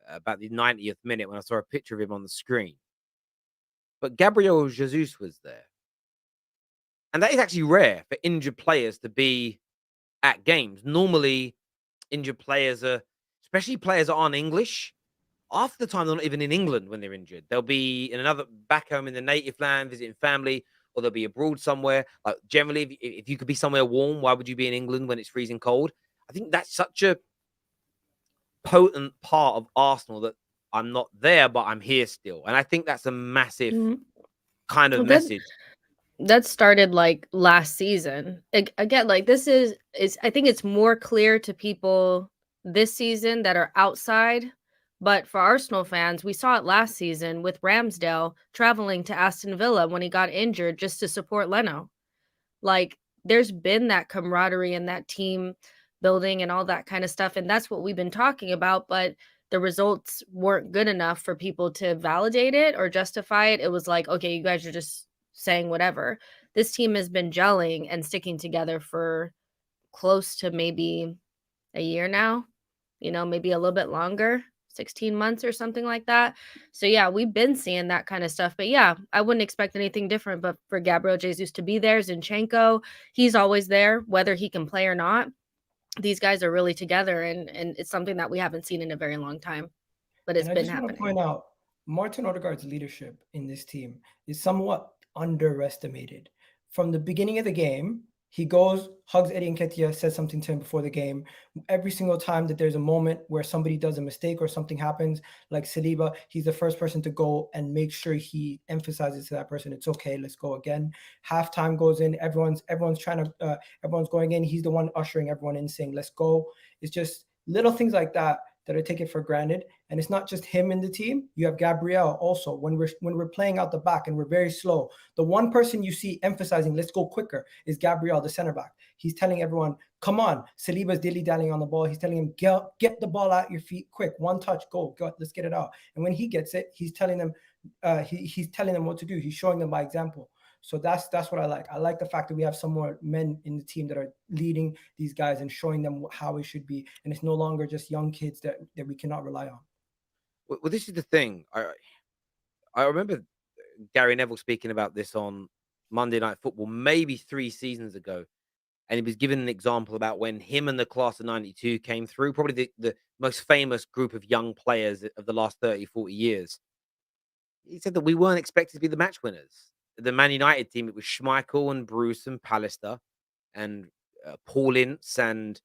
about the 90th minute when I saw a picture of him on the screen. But Gabriel Jesus was there. And that is actually rare for injured players to be at games. Normally, injured players especially players that aren't English, half the time they're not even in England when they're injured. They'll be in another back home in the native land, visiting family, or they'll be abroad somewhere. Like generally, if you could be somewhere warm, why would you be in England when it's freezing cold? I think that's such a potent part of Arsenal that I'm not there, but I'm here still. And I think that's a massive kind of message. That started last season. Again, this is I think it's more clear to people this season that are outside. But for Arsenal fans, we saw it last season with Ramsdale traveling to Aston Villa when he got injured just to support Leno. There's been that camaraderie and that team building and all that kind of stuff. And that's what we've been talking about. But the results weren't good enough for people to validate it or justify it. It was okay, you guys are just saying whatever. This team has been gelling and sticking together for close to maybe a year now, maybe a little bit longer, 16 months or something like that. So yeah, we've been seeing that kind of stuff. But yeah, I wouldn't expect anything different. But for Gabriel Jesus to be there, Zinchenko, he's always there, whether he can play or not. These guys are really together, and it's something that we haven't seen in a very long time. But it's been happening. I just want to point out, Martin Odegaard's leadership in this team is somewhat underestimated. From the beginning of the game, he goes, hugs Eddie Nketiah, says something to him before the game. Every single time that there's a moment where somebody does a mistake or something happens, like Saliba, he's the first person to go and make sure he emphasizes to that person, it's okay, let's go again. Halftime goes in, everyone's going in. He's the one ushering everyone in, saying, let's go. It's just little things like that I take it for granted. And it's not just him in the team. You have Gabriel also. When we're playing out the back and we're very slow, the one person you see emphasizing let's go quicker is Gabriel, the center back. He's telling everyone, come on. Saliba's dilly-dallying on the ball. He's telling him, get the ball out your feet quick. One touch, go, let's get it out. And when he gets it, he's telling them he's telling them what to do. He's showing them by example. So that's what I like. I like the fact that we have some more men in the team that are leading these guys and showing them how it should be. And it's no longer just young kids that we cannot rely on. Well, this is the thing. I remember Gary Neville speaking about this on Monday Night Football, maybe 3 seasons ago. And he was given an example about when him and the class of 92 came through, probably the most famous group of young players of the last 30, 40 years. He said that we weren't expected to be the match winners. The Man United team, it was Schmeichel and Bruce and Pallister and Paul Ince and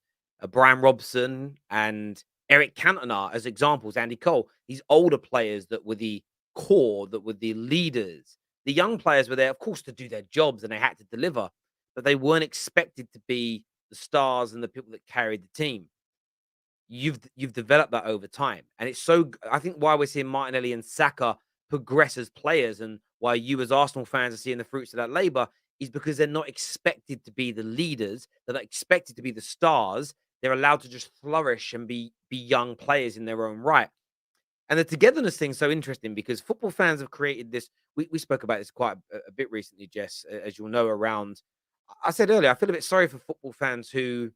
Brian Robson and Eric Cantona as examples, Andy Cole, these older players that were the core, that were the leaders. The young players were there, of course, to do their jobs, and they had to deliver, but they weren't expected to be the stars and the people that carried the team. You've developed that over time, and it's so. I think why we're seeing Martinelli and Saka progress as players, and why you as Arsenal fans are seeing the fruits of that labor, is because they're not expected to be the leaders. They're not expected to be the stars. They're allowed to just flourish and be young players in their own right. And the togetherness thing's so interesting because football fans have created this. We spoke about this quite a bit recently, Jess, as you'll know. Around, I said earlier, I feel a bit sorry for football fans who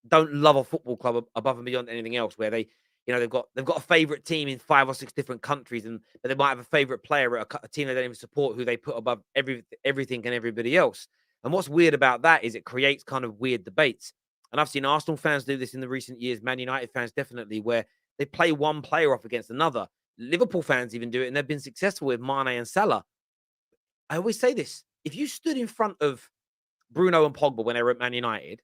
don't love a football club above and beyond anything else, where they, they've got a favorite team in 5 or 6 different countries, but they might have a favorite player at a team they don't even support, who they put above everything and everybody else. And what's weird about that is it creates kind of weird debates. And I've seen Arsenal fans do this in the recent years, Man United fans definitely, where they play one player off against another. Liverpool fans even do it, and they've been successful with Mane and Salah. I always say this: if you stood in front of Bruno and Pogba when they were at Man United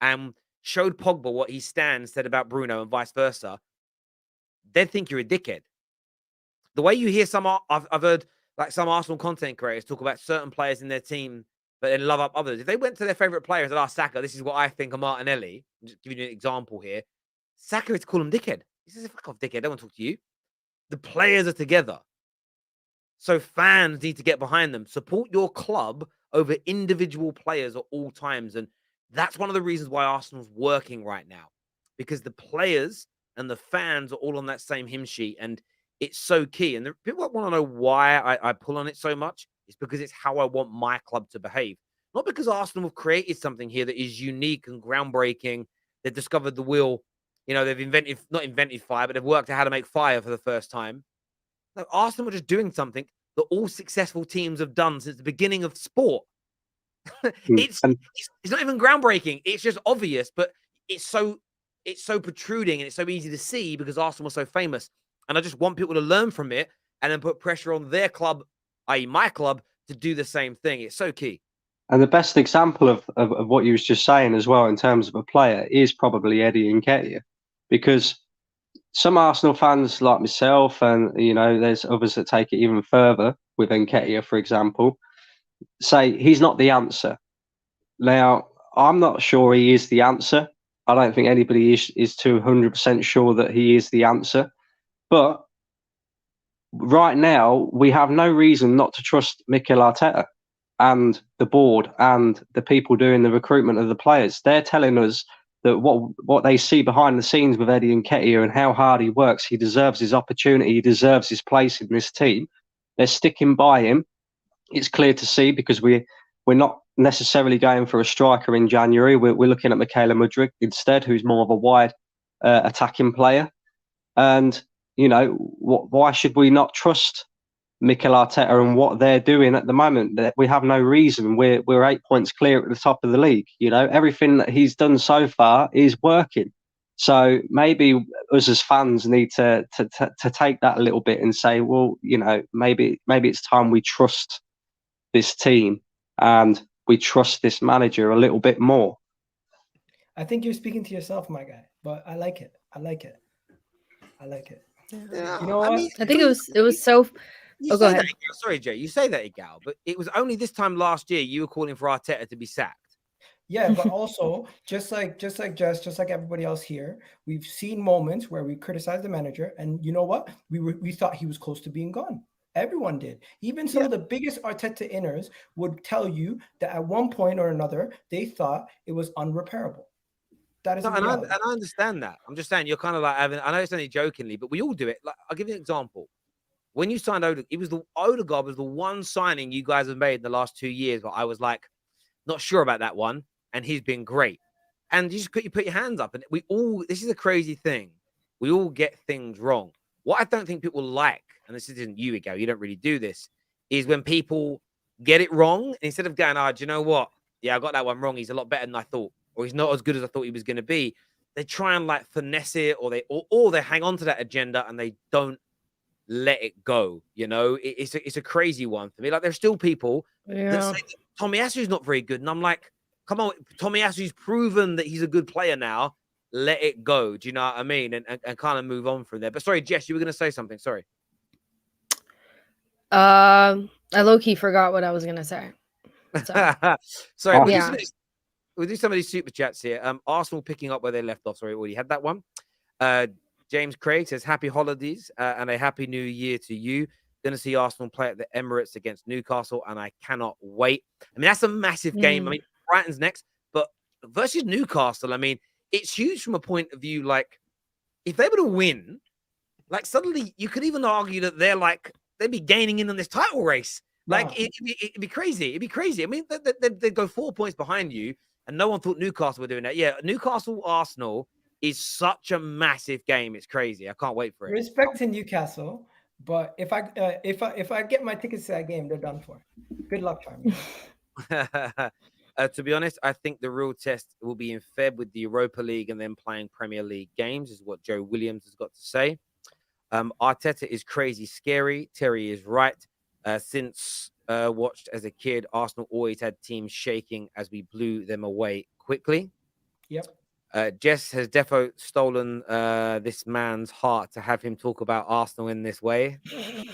and showed Pogba what he stands said about Bruno and vice versa, they'd think you're a dickhead. The way you hear I've heard like some Arsenal content creators talk about certain players in their team, but then love up others. If they went to their favorite players and asked Saka, this is what I think of Martinelli, I'm just giving you an example here, Saka would call him dickhead. He says, fuck off, dickhead, I don't want to talk to you. The players are together. So fans need to get behind them. Support your club over individual players at all times. And that's one of the reasons why Arsenal's working right now, because the players and the fans are all on that same hymn sheet, and it's so key. And people want to know why I pull on it so much. It's because it's how I want my club to behave. Not because Arsenal have created something here that is unique and groundbreaking. They've discovered the wheel. They've not invented fire, but they've worked out how to make fire for the first time. No, Arsenal are just doing something that all successful teams have done since the beginning of sport. It's not even groundbreaking. It's just obvious, but it's so protruding, and it's so easy to see because Arsenal was so famous. And I just want people to learn from it and then put pressure on their club, i.e. my club, to do the same thing. It's so key. And the best example of what you was just saying as well in terms of a player is probably Eddie Nketiah, because some Arsenal fans like myself, and there's others that take it even further with Nketiah, for example, say he's not the answer. Now, I'm not sure he is the answer. I don't think anybody is 200% sure that he is the answer. But right now, we have no reason not to trust Mikel Arteta and the board and the people doing the recruitment of the players. They're telling us that what they see behind the scenes with Eddie Nketiah and how hard he works, he deserves his opportunity, he deserves his place in this team. They're sticking by him. It's clear to see because we're not necessarily going for a striker in January. We're looking at Michaela Mudryk instead, who's more of a wide attacking player. And, why should we not trust Mikel Arteta and what they're doing at the moment? We have no reason. We're 8 points clear at the top of the league. Everything that he's done so far is working. So maybe us as fans need to take that a little bit and say, well, maybe it's time we trust this team and we trust this manager a little bit more. I think you're speaking to yourself, my guy, but I like it. Yeah. You know what? I think it was so. Go ahead. Sorry, Jay. You say that, Igal, but it was only this time last year you were calling for Arteta to be sacked. Yeah, but also just like Jess, just like everybody else here, we've seen moments where we criticized the manager, and you know what? We thought he was close to being gone. Everyone did. Even some of the biggest Arteta inners would tell you that at one point or another they thought it was unrepairable. That is and I understand that. I'm just saying you're kind of like having. I know it's only jokingly, but we all do it. Like, I'll give you an example. When you signed Odegaard was the one signing you guys have made in the last 2 years, but I was like, not sure about that one, and he's been great. And you just put your hands up, and this is a crazy thing. We all get things wrong. What I don't think people like, and this isn't you, Igal, you don't really do this, is when people get it wrong, instead of going, do you know what? Yeah, I got that one wrong. He's a lot better than I thought, or he's not as good as I thought he was going to be. They try and like finesse it, or they hang on to that agenda and they don't let it go. It's a crazy one for me. Like, there's still people that say that Tomiyasu's not very good, and I'm like, come on, Tomiyasu's proven that he's a good player now. Let it go. Do you know what I mean? And kind of move on from there. But sorry, Jess, you were going to say something. Sorry. I low-key forgot what I was gonna say. So. Sorry, Yeah. we'll do some of these super chats here. Arsenal picking up where they left off. Sorry, we already had that one. James Craig says, happy holidays and a happy new year to you. Going to see Arsenal play at the Emirates against Newcastle, and I cannot wait. I mean, that's a massive game. I mean, Brighton's next, but versus Newcastle, I mean, it's huge from a point of view, like, if they were to win, like, suddenly you could even argue that they'd be gaining in on this title race. Like, it'd be crazy. It'd be crazy. I mean, they'd go 4 points behind you, and no one thought Newcastle were doing that. Yeah, Newcastle-Arsenal is such a massive game. It's crazy. I can't wait for it. Respect to Newcastle, but if I get my tickets to that game, they're done for. Good luck, Charmy. To be honest, I think the real test will be in Feb with the Europa League and then playing Premier League games, is what Joe Williams has got to say. Arteta is crazy scary. Terry is right. Since watched as a kid, Arsenal always had teams shaking as we blew them away quickly. Yep. Jess has defo stolen this man's heart to have him talk about Arsenal in this way.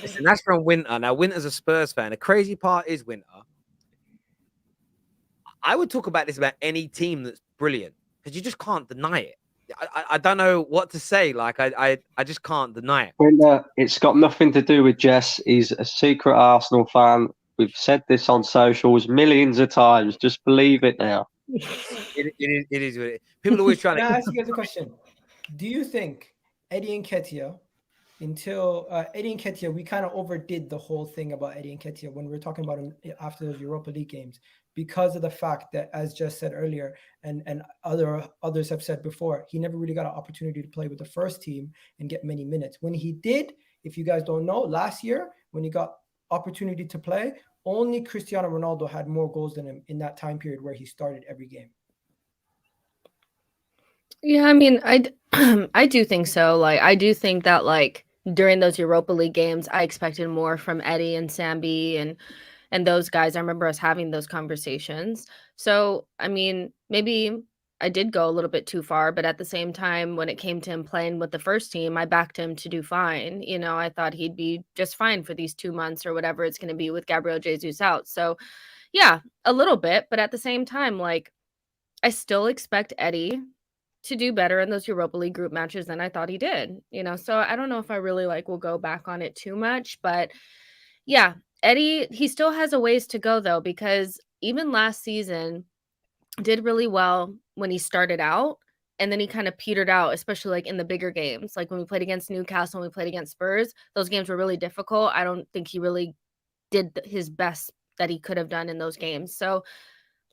Listen, that's from Winter. Now, Winter's a Spurs fan. The crazy part is, Winter, I would talk about this about any team that's brilliant because you just can't deny it. I don't know what to say. Like, I just can't deny it. Winter, it's got nothing to do with Jess. He's a secret Arsenal fan. We've said this on socials millions of times. Just believe it now. It is what it is. People are always trying to ask you guys a question. Do you think Eddie Nketiah, we kind of overdid the whole thing about Eddie Nketiah when we were talking about him after those Europa League games, because of the fact that, as Jess said earlier, and others have said before, he never really got an opportunity to play with the first team and get many minutes. When he did, if you guys don't know, last year when he got opportunity to play, only Cristiano Ronaldo had more goals than him in that time period where he started every game. Yeah, I mean, I do think so. Like, I do think that, like, during those Europa League games, I expected more from Eddie and Sambi and those guys. I remember us having those conversations. So, I mean, maybe I did go a little bit too far, but at the same time, when it came to him playing with the first team, I backed him to do fine. You know, I thought he'd be just fine for these 2 months or whatever it's going to be with Gabriel Jesus out. So, yeah, a little bit, but at the same time, like, I still expect Eddie to do better in those Europa League group matches than I thought he did, you know? So I don't know if I really will go back on it too much, but yeah, Eddie, he still has a ways to go though, because even last season did really well when he started out, and then he kind of petered out, especially in the bigger games. Like when we played against Newcastle, when we played against Spurs, those games were really difficult. I don't think he really did his best that he could have done in those games. So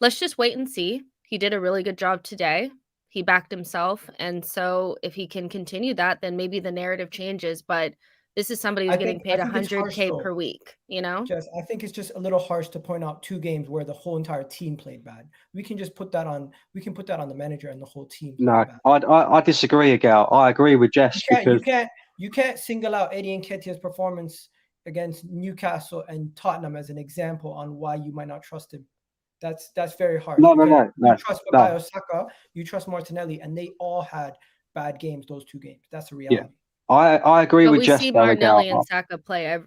let's just wait and see. He did a really good job today. He backed himself. And so if he can continue that, then maybe the narrative changes. But this is somebody who's getting paid $100K per week, you know? Jess, I think it's just a little harsh to point out 2 games where the whole entire team played bad. We can put that on the manager and the whole team. No, I disagree, Agal. I agree with Jess. You can't single out Eddie Nketiah's performance against Newcastle and Tottenham as an example on why you might not trust him. That's very hard. No. You trust Bukayo Saka, you trust Martinelli, and they all had bad games those 2 games. That's the reality. Yeah. I agree with Jess. We see Martinelli and Saka play.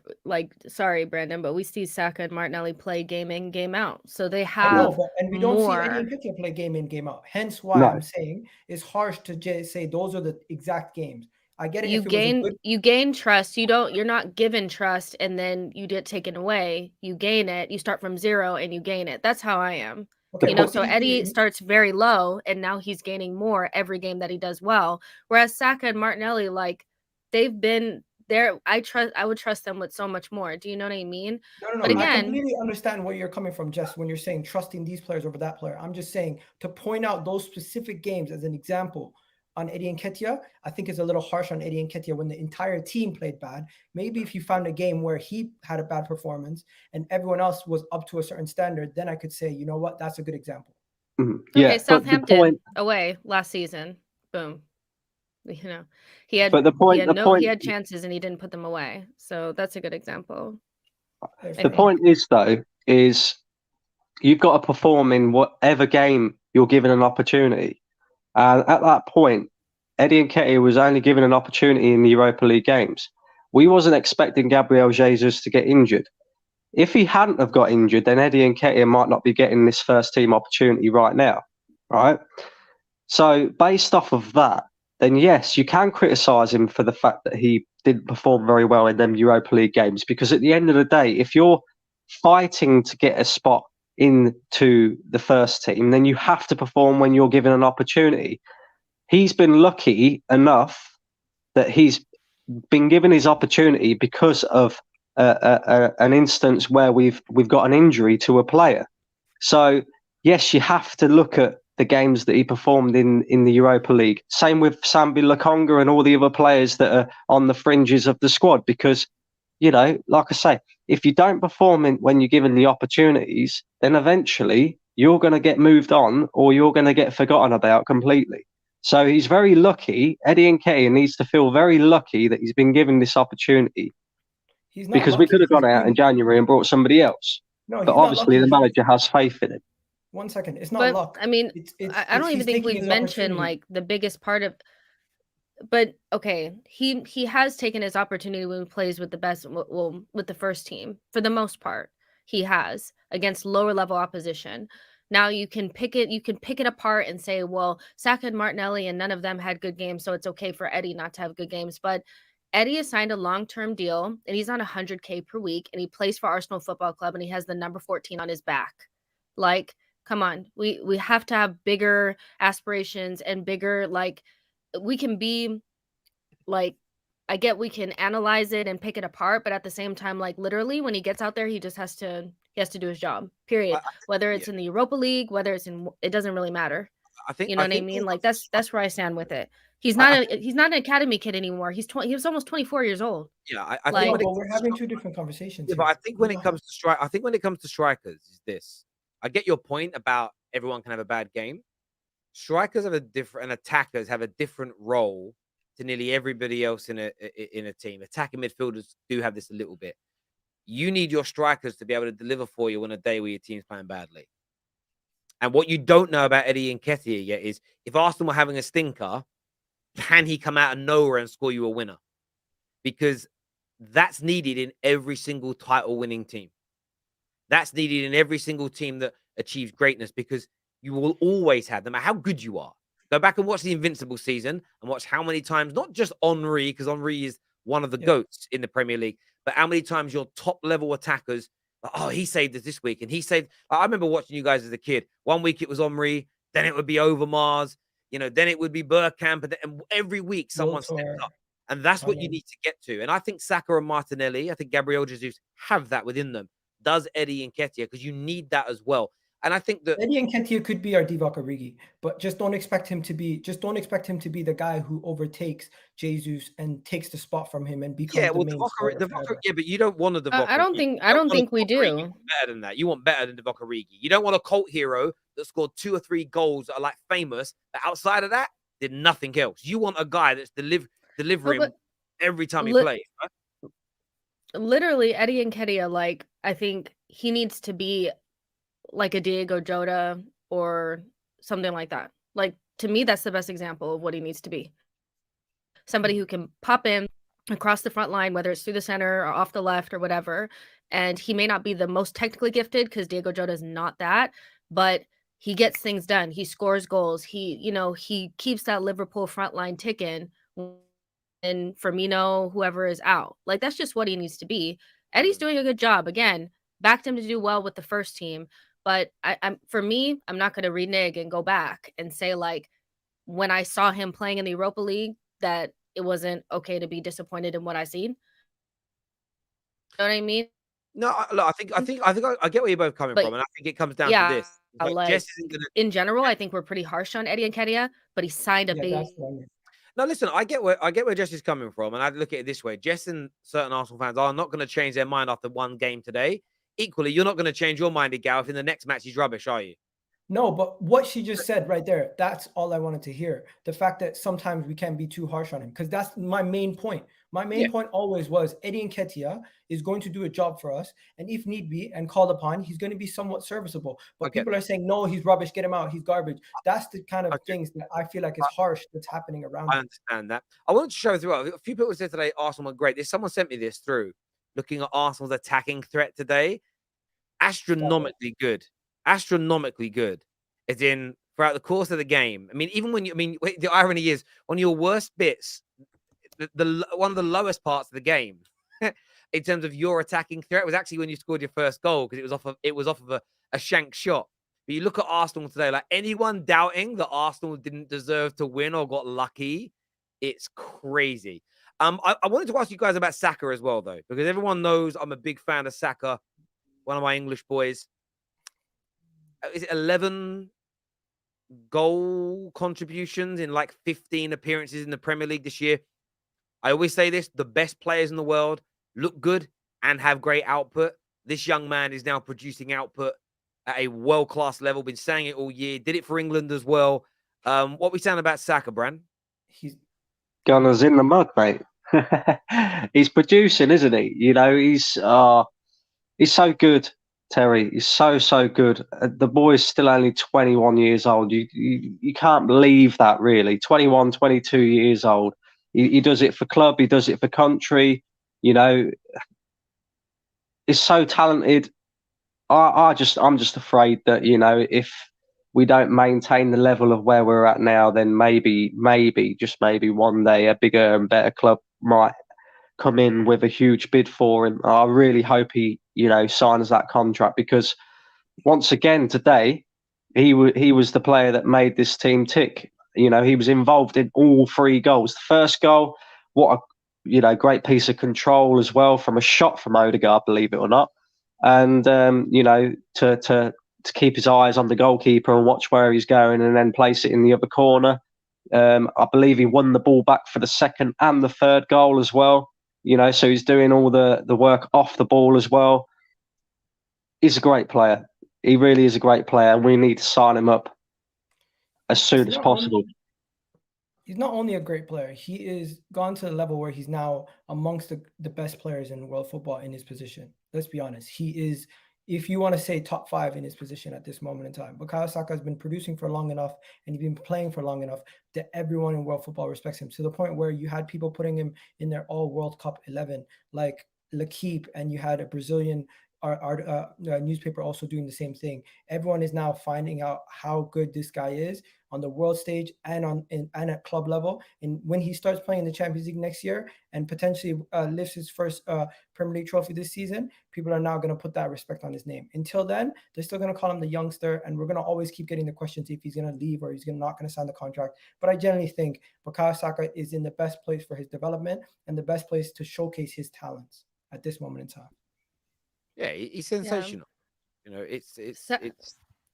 Sorry, Brandon, but we see Saka and Martinelli play game in, game out. So they have and we don't see Eddie Nketiah play game in, game out. Hence why I'm saying it's harsh to say those are the exact games. I get it. You gain trust. You're not given trust and then you get taken away. You gain it. You start from 0 and you gain it. That's how I am. Okay, so Eddie starts very low and now he's gaining more every game that he does well. Whereas Saka and Martinelli, they've been there. I would trust them with so much more. Do you know what I mean? No. But again, I completely understand where you're coming from, Jess, when you're saying trusting these players over that player. I'm just saying to point out those specific games as an example on Eddie Nketiah, I think is a little harsh on Eddie Nketiah when the entire team played bad. Maybe if you found a game where he had a bad performance and everyone else was up to a certain standard, then I could say, you know what, that's a good example. Mm-hmm. Yeah, okay, Southampton away last season. Boom. You know, he had chances and he didn't put them away. So that's a good example. The point is, though, you've got to perform in whatever game you're given an opportunity. And at that point, Eddie Nketiah was only given an opportunity in the Europa League games. we wasn't expecting Gabriel Jesus to get injured. If he hadn't have got injured, then Eddie Nketiah might not be getting this first team opportunity right now, right? So based off of that, then yes, you can criticise him for the fact that he didn't perform very well in them Europa League games, because at the end of the day, if you're fighting to get a spot into the first team, then you have to perform when you're given an opportunity. He's been lucky enough that he's been given his opportunity because of an instance where we've got an injury to a player. So yes, you have to look at the games that he performed in the Europa League. Same with Sambi Lokonga and all the other players that are on the fringes of the squad, because, you know, like I say, if you don't perform when you're given the opportunities, then eventually you're going to get moved on or you're going to get forgotten about completely. So he's very lucky. Eddie Nketiah needs to feel very lucky that he's been given this opportunity. He's not because we could have gone out in January and brought somebody else. No, but obviously the manager has faith in him. 1 second. It's not luck. I mean, I don't even think we mentioned like the biggest part of. But okay, he has taken his opportunity when he plays with the best, well, with the first team for the most part. He has against lower level opposition. Now you can pick it apart and say, well, Saka and Martinelli and none of them had good games, so it's okay for Eddie not to have good games. But Eddie has signed a long-term deal and he's on 100K per week and he plays for Arsenal Football Club and he has the number 14 on his back. Like, come on, we have to have bigger aspirations and bigger, like, we can be like, I get we can analyze it and pick it apart, but at the same time, like literally when he gets out there, he just has to do his job, period. Whether it's in the Europa League, whether it's in, it doesn't really matter. I think, you know what I mean? Like that's where I stand with it. He's not he's not an academy kid anymore. He was almost 24 years old. Yeah, I think we're having two different conversations. Yeah, but I think when it comes to strikers, is this. I get your point about everyone can have a bad game. Strikers have a different, and attackers have a different role to nearly everybody else in a team. Attacking midfielders do have this a little bit. You need your strikers to be able to deliver for you on a day where your team's playing badly. And what you don't know about Eddie Nketiah yet is if Arsenal were having a stinker, can he come out of nowhere and score you a winner? Because that's needed in every single title-winning team. That's needed in every single team that achieves greatness, because you will always have, no matter how good you are. Go back and watch the Invincible season and watch how many times, not just Henry, because Henry is one of the GOATs in the Premier League, but how many times your top-level attackers, oh, he saved us this week, and he saved. I remember watching you guys as a kid. One week it was Henry, then it would be Overmars, then it would be Bergkamp, and every week someone stepped up. And that's what you need to get to. And I think Saka and Martinelli, I think Gabriel Jesus have that within them. Does Eddie Nketiah, because you need that as well. And I think that Eddie Nketiah could be our Divock Origi, but just don't expect him to be the guy who overtakes Jesus and takes the spot from him and becomes the main scorer. But you don't want a Divock. I don't think we do. You want better than that. You want better than Divock Origi. You don't want a cult hero that scored 2 or 3 goals that are like famous, but outside of that, did nothing else. You want a guy that's delivering every time he plays. Right? Literally, Eddie Nketiah, like, I think he needs to be like a Diego Jota or something like that. Like, to me, that's the best example of what he needs to be. Somebody who can pop in across the front line, whether it's through the center or off the left or whatever. And he may not be the most technically gifted, because Diego Jota is not that, but he gets things done. He scores goals. He keeps that Liverpool front line ticking and Firmino, whoever is out. Like, that's just what he needs to be. Eddie's doing a good job. Again, backed him to do well with the first team. But I'm not going to renege and go back and say, like, when I saw him playing in the Europa League, that it wasn't okay to be disappointed in what I seen. You know what I mean? No, I think I get where you're both coming from, and I think it comes down to this. Like, Jess isn't gonna... In general, I think we're pretty harsh on Eddie Nketiah, but he signed a big. No, listen, I get where Jess is coming from, and I look at it this way: Jess and certain Arsenal fans are not going to change their mind after one game today. Equally, you're not going to change your mind, Gal, if in the next match he's rubbish, are you? No, but what she just said right there, that's all I wanted to hear. The fact that sometimes we can't be too harsh on him, because that's my main point. My main point always was Eddie Nketiah is going to do a job for us, and if need be and called upon, he's going to be somewhat serviceable. But people are saying, no, he's rubbish, get him out, he's garbage. That's the kind of things that I feel like is harsh that's happening around him. I understand that. I wanted to show through. A few people said today Arsenal were great. Someone sent me this through, looking at Arsenal's attacking threat today. Astronomically good. Astronomically good. As in, throughout the course of the game. I mean, even when the irony is, on your worst bits, the one of the lowest parts of the game, in terms of your attacking threat, was actually when you scored your first goal, because it was off of a shank shot. But you look at Arsenal today, like anyone doubting that Arsenal didn't deserve to win or got lucky, it's crazy. I wanted to ask you guys about Saka as well, though, because everyone knows I'm a big fan of Saka, one of my English boys. Is it 11 goal contributions in like 15 appearances in the Premier League this year? I always say this, the best players in the world look good and have great output. This young man is now producing output at a world-class level. Been saying it all year. Did it for England as well. What we saying about Saka, Bran? He's got us in the mud, mate. He's producing, isn't he? You know, he's so good, Terry. He's so good. The boy's still only 21 years old. You can't believe that, really. 21, 22 years old. He does it for club. He does it for country. You know, he's so talented. I'm just afraid that, you know, if we don't maintain the level of where we're at now, then maybe just maybe one day a bigger and better club might come in with a huge bid for him. I really hope he, you know, signs that contract, because once again today, he was the player that made this team tick. You know, he was involved in all 3 goals. The first goal, what a, you know, great piece of control as well from a shot from Odegaard, believe it or not. And you know, to keep his eyes on the goalkeeper and watch where he's going, and then place it in the other corner. I believe he won the ball back for the second and the third goal as well. You know, so he's doing all the work off the ball as well. He's a great player. He really is a great player, and we need to sign him up as soon as possible. He's not only a great player, he is gone to the level where he's now amongst the best players in world football in his position. Let's be honest. He is, if you want to say, top 5 in his position at this moment in time. Bukayo Saka has been producing for long enough, and he's been playing for long enough that everyone in world football respects him, to the point where you had people putting him in their all World Cup 11, like L'Equipe, and you had a Brazilian newspaper also doing the same thing. Everyone is now finding out how good this guy is on the world stage and at club level. And when he starts playing in the Champions League next year and potentially lifts his first Premier League trophy this season, people are now going to put that respect on his name. Until then, they're still going to call him the youngster, and we're going to always keep getting the questions if he's going to leave or he's not going to sign the contract. But I generally think Bukayo Saka is in the best place for his development and the best place to showcase his talents at this moment in time. Yeah, he's sensational. Yeah. You know, it's.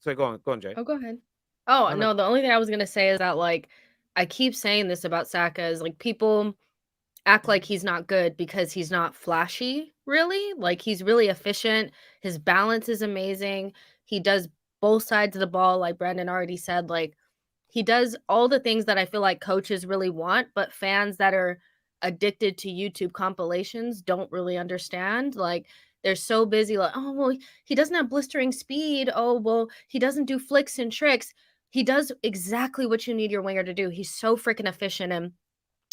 So go on, Jay. Oh, go ahead. Oh, no, the only thing I was gonna say is that, like, I keep saying this about Saka, is like people act like he's not good because he's not flashy, really. Like, he's really efficient. His balance is amazing. He does both sides of the ball, like Brandon already said. Like, he does all the things that I feel like coaches really want, but fans that are addicted to YouTube compilations don't really understand. Like, they're so busy, like, oh, well, he doesn't have blistering speed. Oh, well, he doesn't do flicks and tricks. He does exactly what you need your winger to do. He's so freaking efficient. And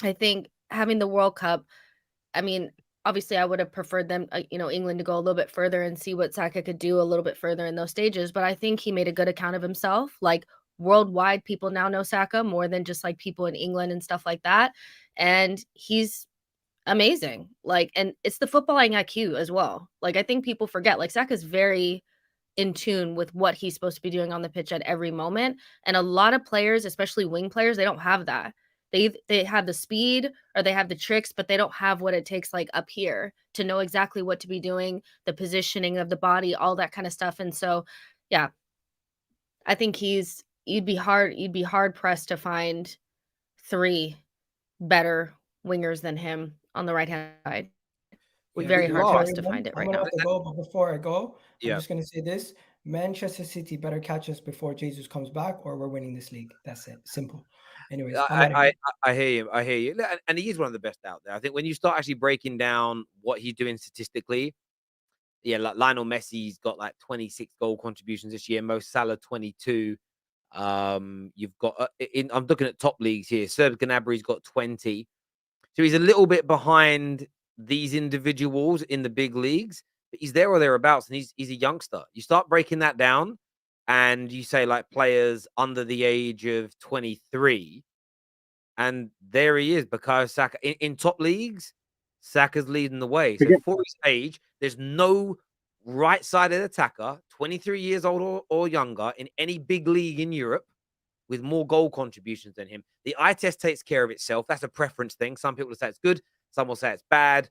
I think having the World Cup, I mean, obviously I would have preferred them, England to go a little bit further and see what Saka could do a little bit further in those stages. But I think he made a good account of himself. Like, worldwide, people now know Saka more than just like people in England and stuff like that. And he's amazing. Like, and it's the footballing IQ as well. Like, I think people forget, like, Saka's very in tune with what he's supposed to be doing on the pitch at every moment. And a lot of players, especially wing players, they don't have that. They have the speed or they have the tricks, but they don't have what it takes, like, up here to know exactly what to be doing, the positioning of the body, all that kind of stuff. And so, yeah, I think you'd be hard pressed to find 3 better wingers than him on the right hand side. Yeah, very hard pressed to find it right now. I'm gonna have to go, but before I go, Yeah. I'm just gonna say this. Manchester City better catch us before Jesus comes back, or we're winning this league. That's it. Simple. Anyways, I hear you. I hear you. And he is one of the best out there. I think when you start actually breaking down what he's doing statistically, yeah, like Lionel Messi's got like 26 goal contributions this year. Mo Salah 22. You've got I'm looking at top leagues here. Serge Gnabry's got 20. So he's a little bit behind these individuals in the big leagues, but he's there or thereabouts, and he's a youngster. You start breaking that down, and you say like players under the age of 23, and there he is, because Saka in top leagues, Saka's leading the way. So for his age, there's no right-sided attacker, 23 years old or younger, in any big league in Europe with more goal contributions than him. The eye test takes care of itself. That's a preference thing. Some people will say it's good. Some will say it's bad.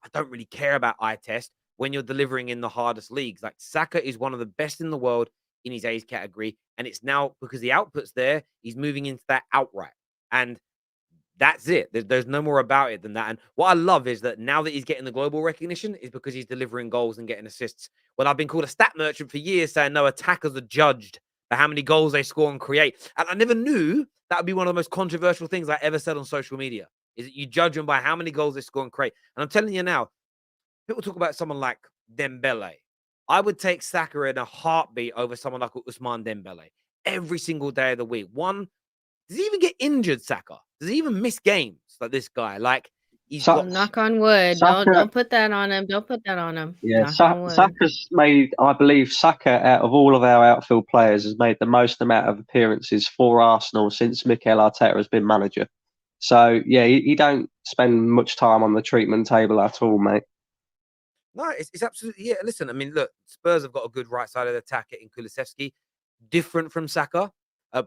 I don't really care about eye test when you're delivering in the hardest leagues. Like Saka is one of the best in the world in his age category. And it's now, because the output's there, he's moving into that outright. And that's it. There's no more about it than that. And what I love is that now that he's getting the global recognition is because he's delivering goals and getting assists. Well, I've been called a stat merchant for years, saying no, attackers are judged for how many goals they score and create. And I never knew that would be one of the most controversial things I ever said on social media, is that you judge them by how many goals they score and create. And I'm telling you now, people talk about someone like Dembele. I would take Saka in a heartbeat over someone like Ousmane Dembele every single day of the week. Does he even get injured, Saka? Does he even miss games like this guy? Like, he's got... Knock on wood. Saka, don't put that on him. Don't put that on him. Yeah, Saka's made, I believe, Saka, out of all of our outfield players, has made the most amount of appearances for Arsenal since Mikel Arteta has been manager. So, yeah, he don't spend much time on the treatment table at all, mate. No, it's absolutely, yeah. Listen, I mean, look, Spurs have got a good right-sided attacker in Kulusevski, different from Saka.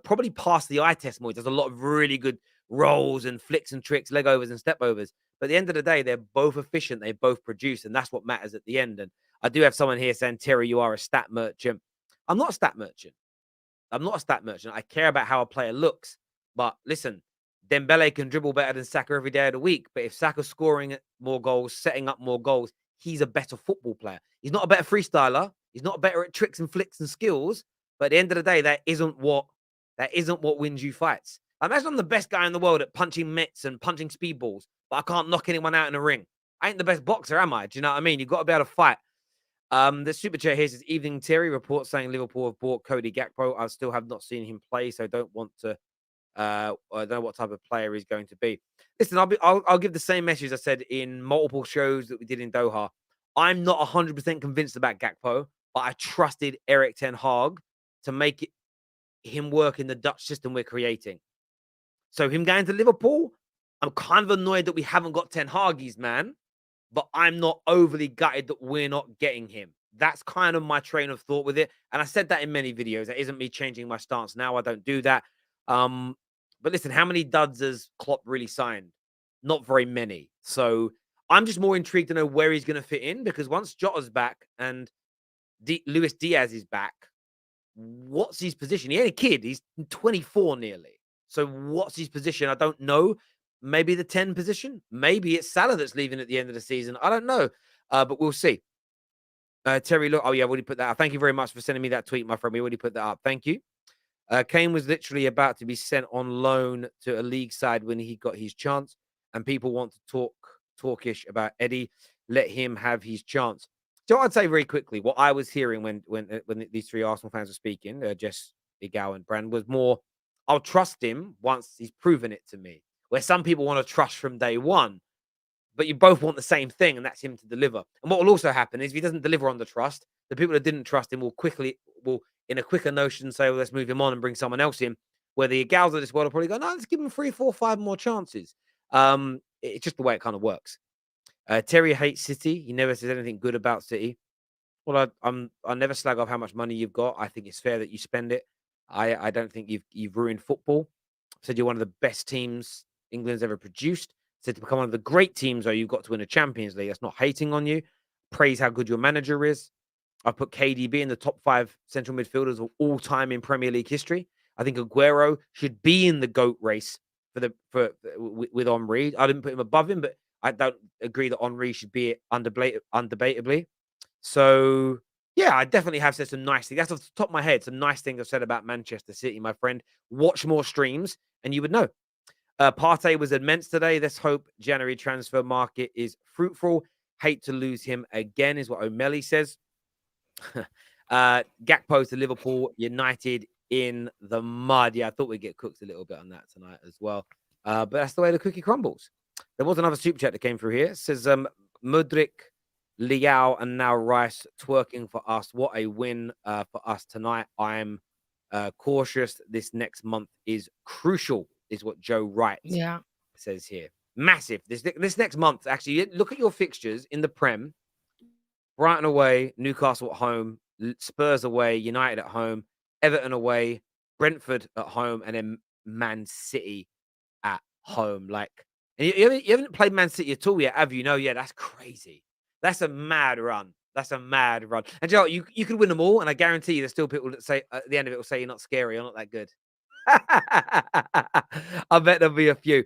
Probably past the eye test more. He does a lot of really good rolls and flicks and tricks, leg overs and step overs. But at the end of the day, they're both efficient. They both produce, and that's what matters at the end. And I do have someone here saying, Terry, you are a stat merchant. I'm not a stat merchant. I'm not a stat merchant. I care about how a player looks. But listen, Dembele can dribble better than Saka every day of the week. But if Saka's scoring more goals, setting up more goals, he's a better football player. He's not a better freestyler. He's not better at tricks and flicks and skills. But at the end of the day, that isn't what wins you fights. Imagine I'm the best guy in the world at punching mitts and punching speedballs, but I can't knock anyone out in a ring. I ain't the best boxer, am I? Do you know what I mean? You've got to be able to fight. The super chat here says, evening, Terry. Report saying Liverpool have bought Cody Gakpo. I still have not seen him play, so don't want to. I don't know what type of player he's going to be. Listen, I'll give the same message I said in multiple shows that we did in Doha. I'm not 100% convinced about Gakpo, but I trusted Erik ten Hag to make him work in the Dutch system we're creating. So him going to Liverpool, I'm kind of annoyed that we haven't got Ten Hag's man, but I'm not overly gutted that we're not getting him. That's kind of my train of thought with it. And I said that in many videos. That isn't me changing my stance now. I don't do that. But listen, how many duds has Klopp really signed? Not very many. So I'm just more intrigued to know where he's going to fit in, because once Jota's back and Luis Diaz is back, what's his position? He ain't a kid. He's 24 nearly. So what's his position? I don't know. Maybe the 10 position. Maybe it's Salah that's leaving at the end of the season. I don't know. But we'll see. Terry, look. Oh, yeah, I've already put that up. Thank you very much for sending me that tweet, my friend. We already put that up. Thank you. Kane was literally about to be sent on loan to a league side when he got his chance. And people want to talkish about Eddie. Let him have his chance. So I'd say very quickly, what I was hearing when these three Arsenal fans were speaking, Jess, Igao, and Brand, was more, I'll trust him once he's proven it to me. Where some people want to trust from day one, but you both want the same thing, and that's him to deliver. And what will also happen is if he doesn't deliver on the trust, the people that didn't trust him will in a quicker notion, say, well, let's move him on and bring someone else in. Where the Igaos of this world will probably go, no, let's give him 3, 4, 5 more chances. It's just the way it kind of works. Terry hates City. He never says anything good about City. Well, I never slag off how much money you've got. I think it's fair that you spend it. I don't think you've ruined football. Said you're one of the best teams England's ever produced. Said to become one of the great teams, though, you've got to win a Champions League. That's not hating on you. Praise how good your manager is. I put KDB in the top 5 central midfielders of all time in Premier League history. I think Aguero should be in the GOAT race with Henry. I didn't put him above him, but I don't agree that Henry should be it undebatably. So, Yeah, I definitely have said some nice things. That's off the top of my head. Some nice things I've said about Manchester City, my friend. Watch more streams and you would know. Partey was immense today. Let's hope January transfer market is fruitful. Hate to lose him again, is what O'Malley says. Gakpo to Liverpool United in the mud. Yeah, I thought we'd get cooked a little bit on that tonight as well. But that's the way the cookie crumbles. There was another super chat that came through here. It says Mudrik, Liao, and now Rice twerking for us. What a win for us tonight. I'm cautious. This next month is crucial, is what Joe Wright says here. Massive. This next month, actually, look at your fixtures in the Prem. Brighton away, Newcastle at home, Spurs away, United at home, Everton away, Brentford at home, and then Man City at home. Like, and you haven't played Man City at all yet, have you? No, yeah, that's crazy. That's a mad run. That's a mad run. And Joe, you could win them all, and I guarantee you there's still people that say at the end of it will say you're not scary, you're not that good. I bet there'll be a few.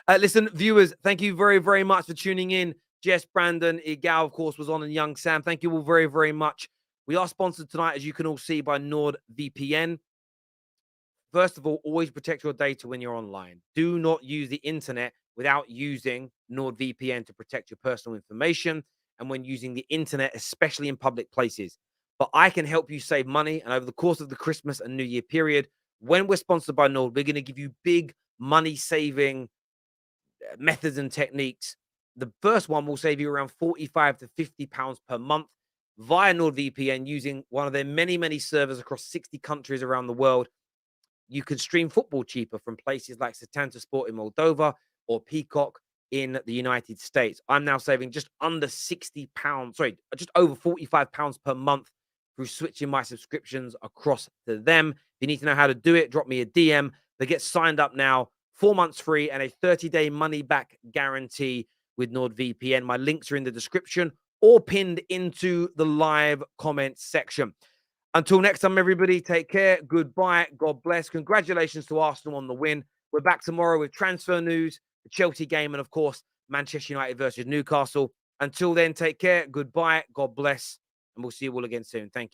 Listen, viewers, thank you very, very much for tuning in. Jess, Brandon, Igal, of course, was on, and Young Sam. Thank you all very, very much. We are sponsored tonight, as you can all see, by NordVPN. First of all, always protect your data when you're online. Do not use the internet without using NordVPN to protect your personal information, and when using the internet, especially in public places. But I can help you save money, and over the course of the Christmas and New Year period, when we're sponsored by Nord, we're going to give you big money-saving methods and techniques. The first one will save you around £45 to £50 per month via NordVPN using one of their many, many servers across 60 countries around the world. You can stream football cheaper from places like Setanta Sport in Moldova or Peacock in the United States. I'm now saving just under £60, just over £45 per month through switching my subscriptions across to them. If you need to know how to do it, drop me a DM. But get signed up now, 4 months free and a 30-day money-back guarantee with NordVPN. My links are in the description or pinned into the live comments section. Until next time, everybody, take care. Goodbye. God bless. Congratulations to Arsenal on the win. We're back tomorrow with transfer news, the Chelsea game, and, of course, Manchester United versus Newcastle. Until then, take care. Goodbye. God bless. And we'll see you all again soon. Thank you.